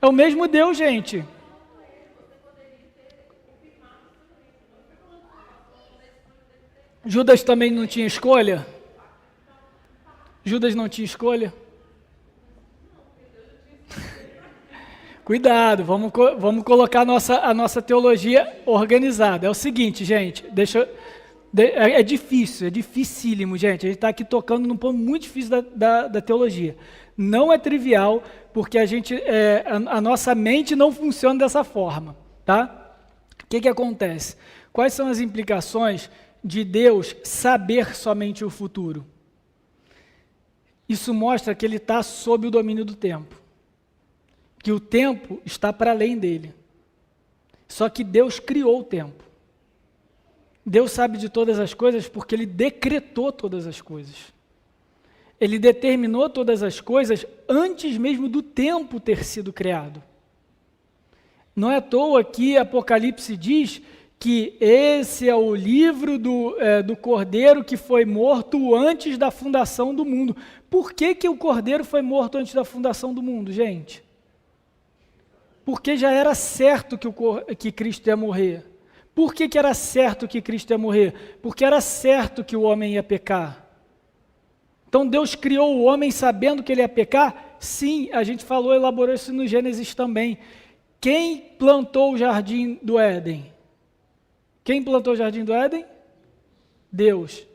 É o mesmo Deus, gente. Judas também não tinha escolha? Judas não tinha escolha? Cuidado, vamos colocar a nossa teologia organizada. É o seguinte, gente, é difícil, é dificílimo, gente. A gente está aqui tocando num ponto muito difícil da teologia. Não é trivial, porque a nossa mente não funciona dessa forma, tá? O que acontece? Quais são as implicações de Deus saber somente o futuro? Isso mostra que ele está sob o domínio do tempo. Que o tempo está para além dele. Só que Deus criou o tempo. Deus sabe de todas as coisas porque ele decretou todas as coisas. Ele determinou todas as coisas antes mesmo do tempo ter sido criado. Não é à toa que Apocalipse diz que esse é o livro do Cordeiro que foi morto antes da fundação do mundo. Por que o Cordeiro foi morto antes da fundação do mundo, gente? Porque já era certo que Cristo ia morrer. Por que era certo que Cristo ia morrer? Porque era certo que o homem ia pecar. Então Deus criou o homem sabendo que ele ia pecar? Sim, a gente elaborou isso no Gênesis também. Quem plantou o jardim do Éden? Quem plantou o jardim do Éden? Deus.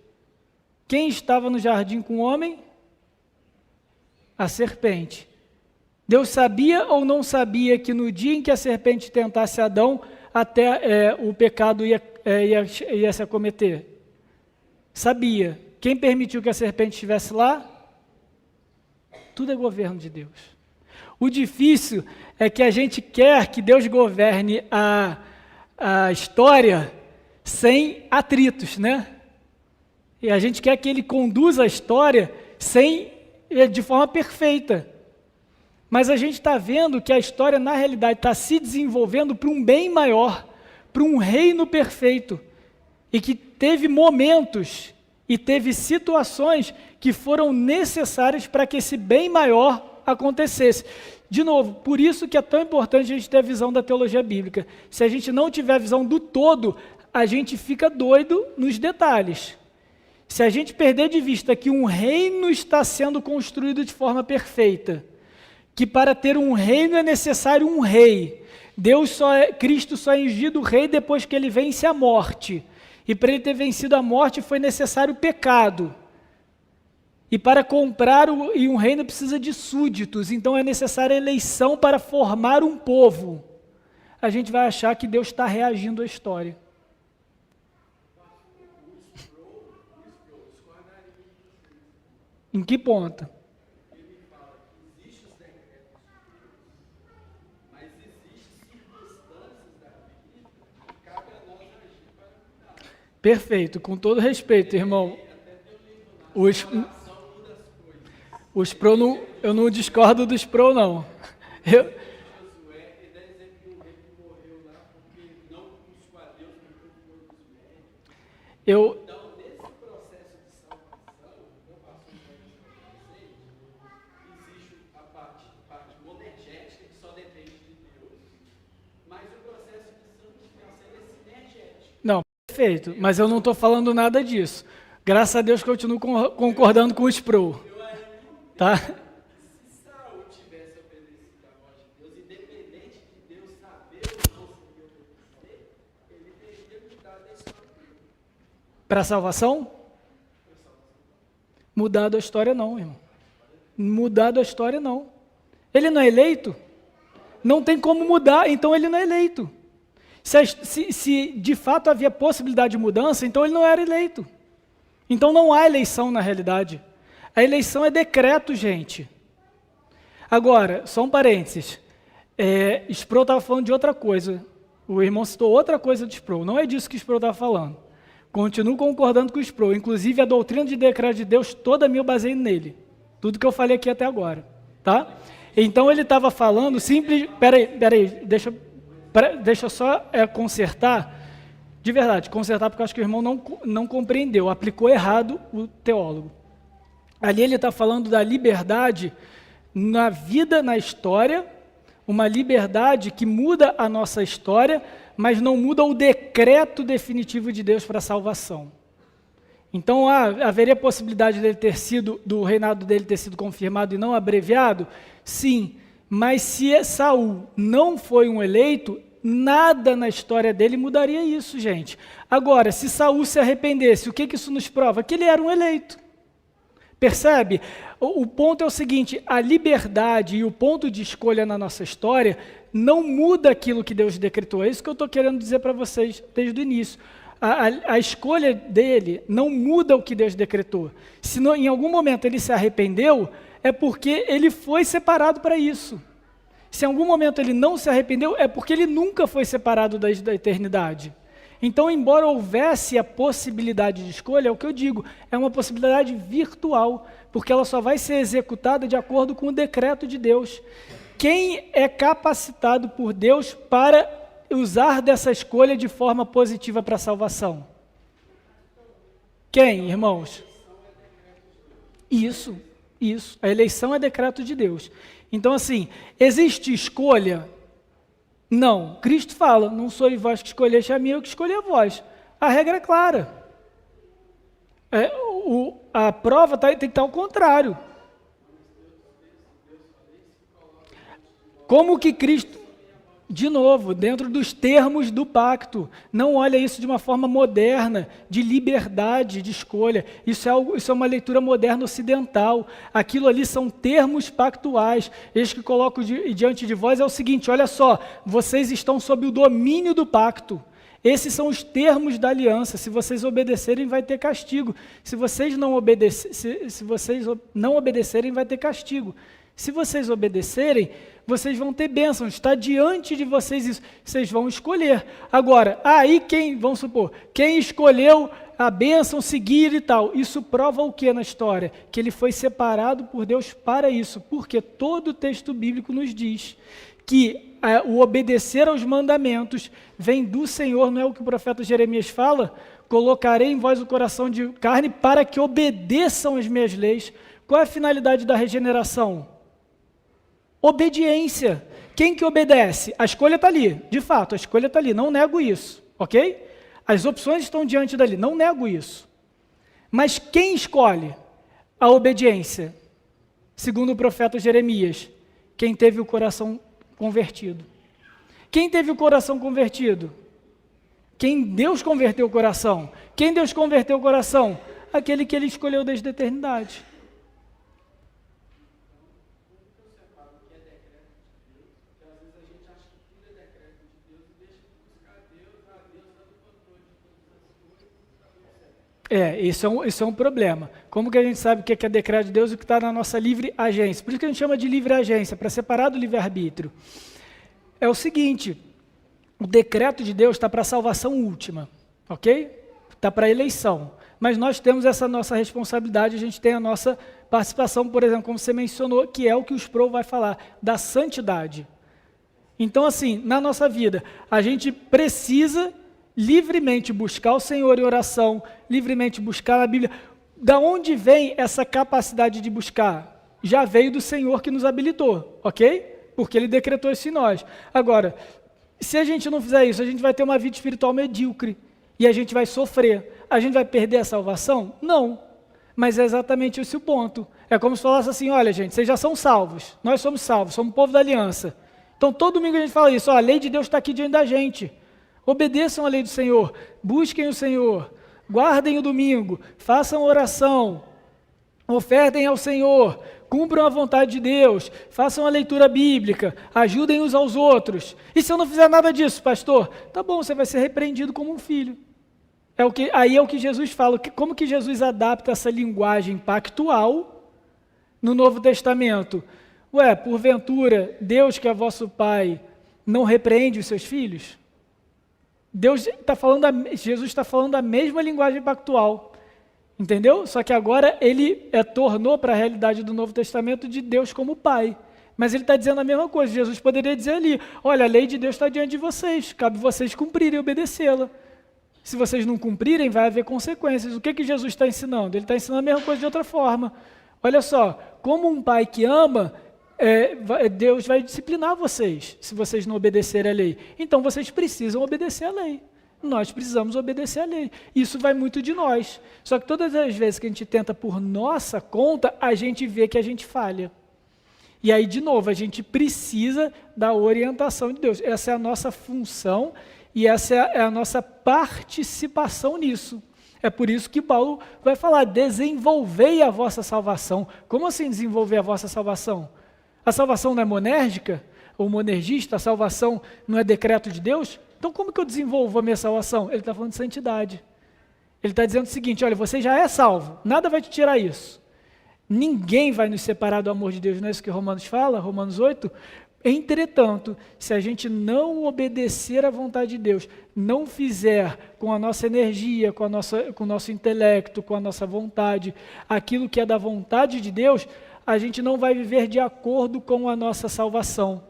Quem estava no jardim com o homem? A serpente. Deus sabia ou não sabia que no dia em que a serpente tentasse Adão, até o pecado ia se acometer? Sabia. Quem permitiu que a serpente estivesse lá? Tudo é governo de Deus. O difícil é que a gente quer que Deus governe a história sem atritos, né? E a gente quer que Ele conduza a história de forma perfeita. Mas a gente está vendo que a história, na realidade, está se desenvolvendo para um bem maior, para um reino perfeito, e que teve momentos e teve situações que foram necessárias para que esse bem maior acontecesse. De novo, por isso que é tão importante a gente ter a visão da teologia bíblica. Se a gente não tiver a visão do todo, a gente fica doido nos detalhes. Se a gente perder de vista que um reino está sendo construído de forma perfeita, que para ter um reino é necessário um rei. Cristo só é ungido rei depois que ele vence a morte. E para ele ter vencido a morte foi necessário o pecado. E para comprar um reino precisa de súditos, então é necessária a eleição para formar um povo. A gente vai achar que Deus está reagindo à história. Em que ponto? Perfeito, com todo respeito, irmão. Os pro eu não discordo dos pro, não. Então, nesse processo de salvação, eu passo um para vocês, existe a parte monergética, que só depende de Deus, mas o processo de santificação é sinergético. Não, perfeito, mas eu não estou falando nada disso. Graças a Deus continuo concordando com os pro. Tá? Se Saul tivesse obedecido à voz de Deus, independente de Deus saber ou não se obedecer, ele teria mudado a história dele. Para salvação? Mudado a história não, irmão. Mudado a história não. Ele não é eleito? Não tem como mudar, então ele não é eleito. Se de fato havia possibilidade de mudança, então ele não era eleito. Então não há eleição na realidade. A eleição é decreto, gente. Agora, só um parênteses. Sproul estava falando de outra coisa. O irmão citou outra coisa de Sproul. Não é disso que Sproul estava falando. Continuo concordando com o Sproul. Inclusive, a doutrina de decreto de Deus toda eu baseio nele. Tudo que eu falei aqui até agora. Tá? Então, ele estava falando simples... Peraí, deixa eu só consertar De verdade, consertar porque eu acho que o irmão não compreendeu, aplicou errado o teólogo. Ali ele está falando da liberdade na vida, na história, uma liberdade que muda a nossa história, mas não muda o decreto definitivo de Deus para a salvação. Então, haveria possibilidade do reinado dele ter sido confirmado e não abreviado? Sim, mas se Saul não foi um eleito, nada na história dele mudaria isso, gente. Agora, se Saul se arrependesse, o que isso nos prova? Que ele era um eleito. Percebe? O ponto é o seguinte, a liberdade e o ponto de escolha na nossa história não muda aquilo que Deus decretou. É isso que eu estou querendo dizer para vocês desde o início. A escolha dele não muda o que Deus decretou. Se em algum momento ele se arrependeu, é porque ele foi separado para isso. Se em algum momento ele não se arrependeu, é porque ele nunca foi separado da eternidade. Então, embora houvesse a possibilidade de escolha, é o que eu digo, é uma possibilidade virtual, porque ela só vai ser executada de acordo com o decreto de Deus. Quem é capacitado por Deus para usar dessa escolha de forma positiva para a salvação? Quem, irmãos? Isso. A eleição é decreto de Deus. Então, assim, existe escolha? Não. Cristo fala, não sois vós que escolheste a mim, eu que escolhi a vós. A regra é clara. A prova tem que estar ao contrário. Como que Cristo, de novo, dentro dos termos do pacto, não olha isso de uma forma moderna, de liberdade de escolha. Isso é uma leitura moderna ocidental. Aquilo ali são termos pactuais. Eis que coloco diante de vós é o seguinte, olha só, vocês estão sob o domínio do pacto. Esses são os termos da aliança. Se vocês obedecerem, vai ter castigo. Se vocês não obedecerem, vai ter castigo. Se vocês obedecerem, vocês vão ter bênção, está diante de vocês isso, vocês vão escolher. Agora, vamos supor, quem escolheu a bênção, seguir e tal, isso prova o que na história? Que ele foi separado por Deus para isso, porque todo o texto bíblico nos diz que o obedecer aos mandamentos vem do Senhor, não é o que o profeta Jeremias fala? Colocarei em vós o coração de carne para que obedeçam as minhas leis. Qual é a finalidade da regeneração? Obediência. Quem que obedece? A escolha está ali, de fato, a escolha está ali, não nego isso, ok? As opções estão diante dali, não nego isso. Mas quem escolhe a obediência? Segundo o profeta Jeremias, quem teve o coração convertido. Quem teve o coração convertido? Quem Deus converteu o coração. Quem Deus converteu o coração? Aquele que ele escolheu desde a eternidade. Isso é um problema. Como que a gente sabe o que é decreto de Deus e o que está na nossa livre agência? Por isso que a gente chama de livre agência, para separar do livre-arbítrio. É o seguinte, o decreto de Deus está para a salvação última, ok? Está para a eleição. Mas nós temos essa nossa responsabilidade, a gente tem a nossa participação, por exemplo, como você mencionou, que é o que o Sproul vai falar, da santidade. Então, assim, na nossa vida, a gente precisa livremente buscar o Senhor em oração, livremente buscar na Bíblia. Da onde vem essa capacidade de buscar? Já veio do Senhor que nos habilitou, ok? Porque Ele decretou isso em nós. Agora, se a gente não fizer isso, a gente vai ter uma vida espiritual medíocre e a gente vai sofrer. A gente vai perder a salvação? Não. Mas é exatamente esse o ponto. É como se falasse assim, olha gente, vocês já são salvos, nós somos salvos, somos povo da aliança. Então todo domingo a gente fala isso, a lei de Deus está aqui diante da gente. Obedeçam a lei do Senhor, busquem o Senhor, guardem o domingo, façam oração, ofertem ao Senhor, cumpram a vontade de Deus, façam a leitura bíblica, ajudem uns aos outros. E se eu não fizer nada disso, pastor? Tá bom, você vai ser repreendido como um filho. Aí é o que Jesus fala. Como que Jesus adapta essa linguagem pactual no Novo Testamento? Porventura, Deus que é vosso Pai, não repreende os seus filhos? Jesus está falando a mesma linguagem pactual, entendeu? Só que agora ele tornou para a realidade do Novo Testamento de Deus como Pai. Mas ele está dizendo a mesma coisa. Jesus poderia dizer ali, olha, a lei de Deus está diante de vocês, cabe vocês cumprirem e obedecê-la. Se vocês não cumprirem, vai haver consequências. O que Jesus está ensinando? Ele está ensinando a mesma coisa de outra forma. Olha só, como um pai que ama, Deus vai disciplinar vocês, se vocês não obedecerem à lei. Então, vocês precisam obedecer à lei. Nós precisamos obedecer à lei. Isso vai muito de nós. Só que todas as vezes que a gente tenta por nossa conta, a gente vê que a gente falha. E aí, de novo, a gente precisa da orientação de Deus. Essa é a nossa função e essa é a nossa participação nisso. É por isso que Paulo vai falar, desenvolvei a vossa salvação. Como assim desenvolver a vossa salvação? A salvação não é monérgica ou monergista? A salvação não é decreto de Deus? Então como que eu desenvolvo a minha salvação? Ele está falando de santidade. Ele está dizendo o seguinte, olha, você já é salvo, nada vai te tirar isso. Ninguém vai nos separar do amor de Deus, não é isso que Romanos fala, Romanos 8? Entretanto, se a gente não obedecer à vontade de Deus, não fizer com a nossa energia, com o nosso intelecto, com a nossa vontade, aquilo que é da vontade de Deus, a gente não vai viver de acordo com a nossa salvação.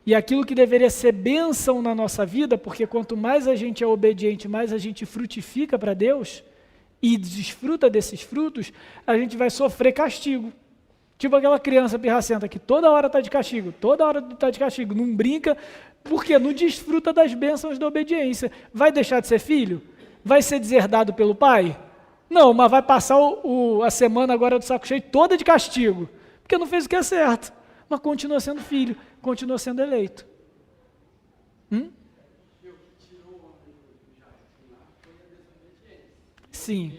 E aquilo que deveria ser bênção na nossa vida, porque quanto mais a gente é obediente, mais a gente frutifica para Deus e desfruta desses frutos, a gente vai sofrer castigo. Tipo aquela criança pirracenta que toda hora está de castigo, não brinca, porque não desfruta das bênçãos da obediência. Vai deixar de ser filho? Vai ser deserdado pelo pai? Não, mas vai passar a semana agora do saco cheio toda de castigo, porque não fez o que é certo, mas continua sendo filho, continua sendo eleito. Sim.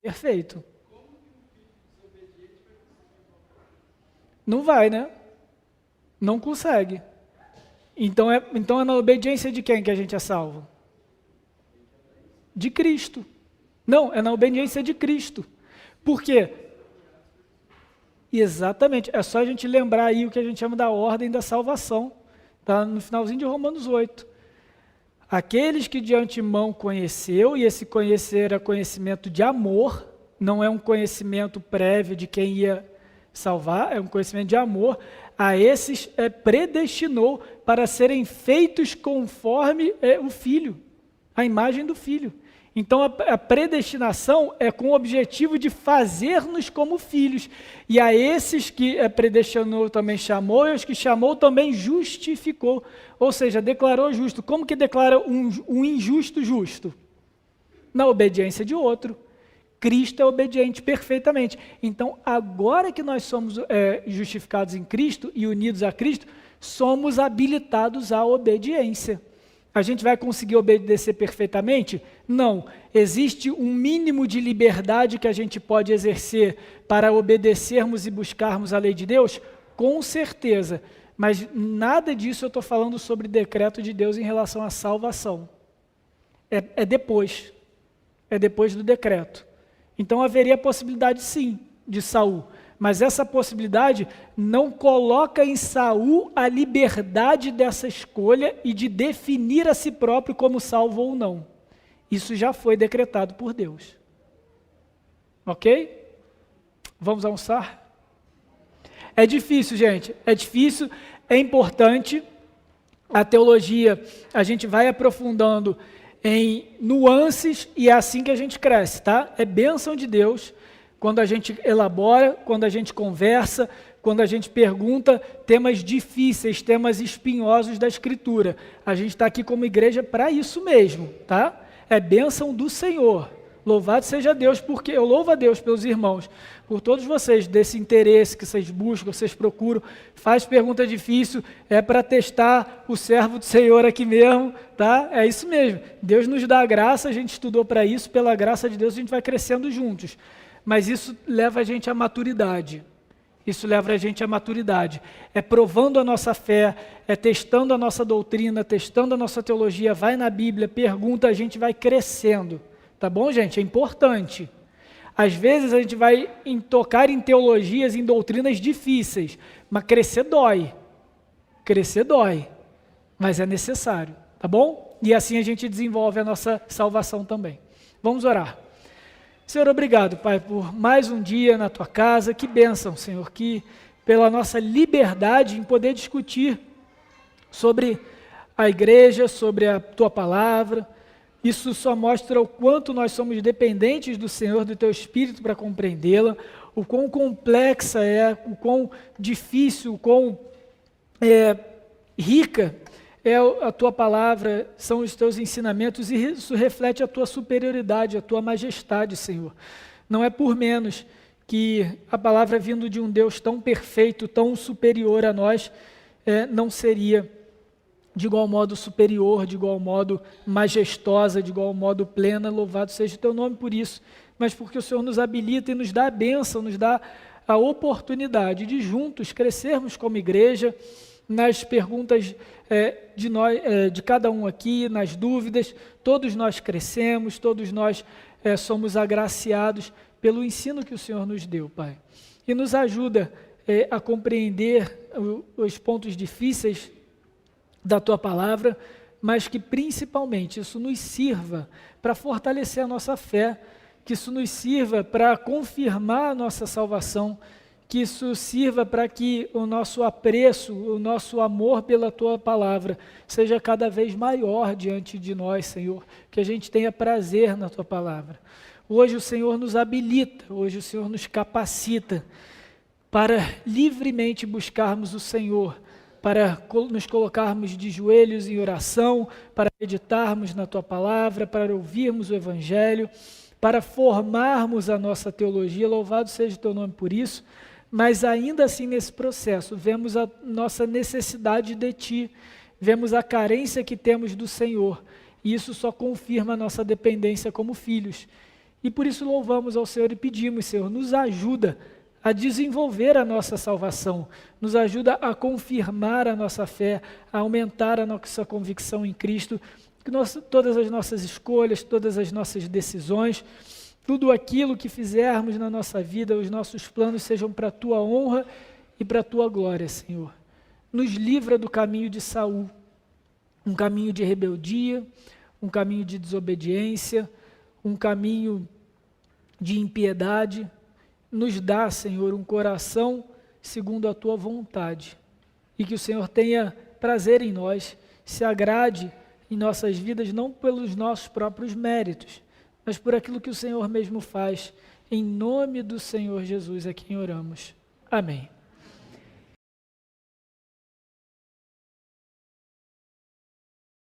Perfeito. Não vai, né? Não consegue. Então é na obediência de quem que a gente é salvo? De Cristo. Não, é na obediência de Cristo. Por quê? Exatamente. É só a gente lembrar aí o que a gente chama da ordem da salvação. Está no finalzinho de Romanos 8. Aqueles que de antemão conheceu, e esse conhecer é conhecimento de amor, não é um conhecimento prévio de quem ia salvar, é um conhecimento de amor, a esses predestinou para serem feitos conforme o Filho, a imagem do Filho. Então a predestinação é com o objetivo de fazer-nos como filhos, e a esses que predestinou também chamou, e os que chamou também justificou, ou seja, declarou justo. Como que declara um injusto justo? Na obediência de outro. Cristo é obediente perfeitamente. Então, agora que nós somos justificados em Cristo e unidos a Cristo, somos habilitados à obediência. A gente vai conseguir obedecer perfeitamente? Não. Existe um mínimo de liberdade que a gente pode exercer para obedecermos e buscarmos a lei de Deus? Com certeza. Mas nada disso eu estou falando sobre decreto de Deus em relação à salvação. É depois. É depois do decreto. Então haveria a possibilidade sim de Saul, mas essa possibilidade não coloca em Saul a liberdade dessa escolha e de definir a si próprio como salvo ou não. Isso já foi decretado por Deus. Ok? Vamos almoçar? É difícil, gente, é difícil, é importante. A teologia, a gente vai aprofundando em nuances e é assim que a gente cresce, tá? É bênção de Deus quando a gente elabora, quando a gente conversa, quando a gente pergunta temas difíceis, temas espinhosos da Escritura. A gente está aqui como igreja para isso mesmo, tá? É bênção do Senhor. Louvado seja Deus, porque eu louvo a Deus pelos irmãos, por todos vocês, desse interesse que vocês buscam, vocês procuram, faz pergunta difícil, é para testar o servo do Senhor aqui mesmo, tá? É isso mesmo, Deus nos dá a graça, a gente estudou para isso, pela graça de Deus a gente vai crescendo juntos, mas isso leva a gente à maturidade, é provando a nossa fé, é testando a nossa doutrina, testando a nossa teologia, vai na Bíblia, pergunta, a gente vai crescendo. Tá bom, gente? É importante. Às vezes a gente vai tocar em teologias, em doutrinas difíceis, mas crescer dói. Crescer dói, mas é necessário, tá bom? E assim a gente desenvolve a nossa salvação também. Vamos orar. Senhor, obrigado, Pai, por mais um dia na Tua casa. Que bênção, Senhor, que pela nossa liberdade em poder discutir sobre a igreja, sobre a tua palavra. Isso só mostra o quanto nós somos dependentes do Senhor, do teu Espírito para compreendê-la, o quão complexa é, o quão difícil, o quão rica é a tua palavra, são os teus ensinamentos, e isso reflete a tua superioridade, a tua majestade, Senhor. Não é por menos que a palavra vindo de um Deus tão perfeito, tão superior a nós, não seria de igual modo superior, de igual modo majestosa, de igual modo plena. Louvado seja o teu nome por isso, mas porque o Senhor nos habilita e nos dá a bênção, nos dá a oportunidade de juntos crescermos como igreja, nas perguntas de cada um aqui, nas dúvidas. Todos nós crescemos, todos nós somos agraciados pelo ensino que o Senhor nos deu, Pai. E nos ajuda a compreender os pontos difíceis da tua palavra, mas que principalmente isso nos sirva para fortalecer a nossa fé, que isso nos sirva para confirmar a nossa salvação, que isso sirva para que o nosso apreço, o nosso amor pela tua palavra seja cada vez maior diante de nós, Senhor, que a gente tenha prazer na tua palavra. Hoje o Senhor nos habilita, hoje o Senhor nos capacita para livremente buscarmos o Senhor, para nos colocarmos de joelhos em oração, para meditarmos na tua palavra, para ouvirmos o Evangelho, para formarmos a nossa teologia. Louvado seja o teu nome por isso, mas ainda assim nesse processo vemos a nossa necessidade de ti, vemos a carência que temos do Senhor, e isso só confirma a nossa dependência como filhos. E por isso louvamos ao Senhor e pedimos, Senhor, nos ajuda a desenvolver a nossa salvação, nos ajuda a confirmar a nossa fé, a aumentar a nossa convicção em Cristo, que todas as nossas escolhas, todas as nossas decisões, tudo aquilo que fizermos na nossa vida, os nossos planos sejam para a tua honra e para a tua glória, Senhor. Nos livra do caminho de Saul, um caminho de rebeldia, um caminho de desobediência, um caminho de impiedade. Nos dá, Senhor, um coração segundo a tua vontade, e que o Senhor tenha prazer em nós, se agrade em nossas vidas, não pelos nossos próprios méritos, mas por aquilo que o Senhor mesmo faz. Em nome do Senhor Jesus é quem oramos. Amém.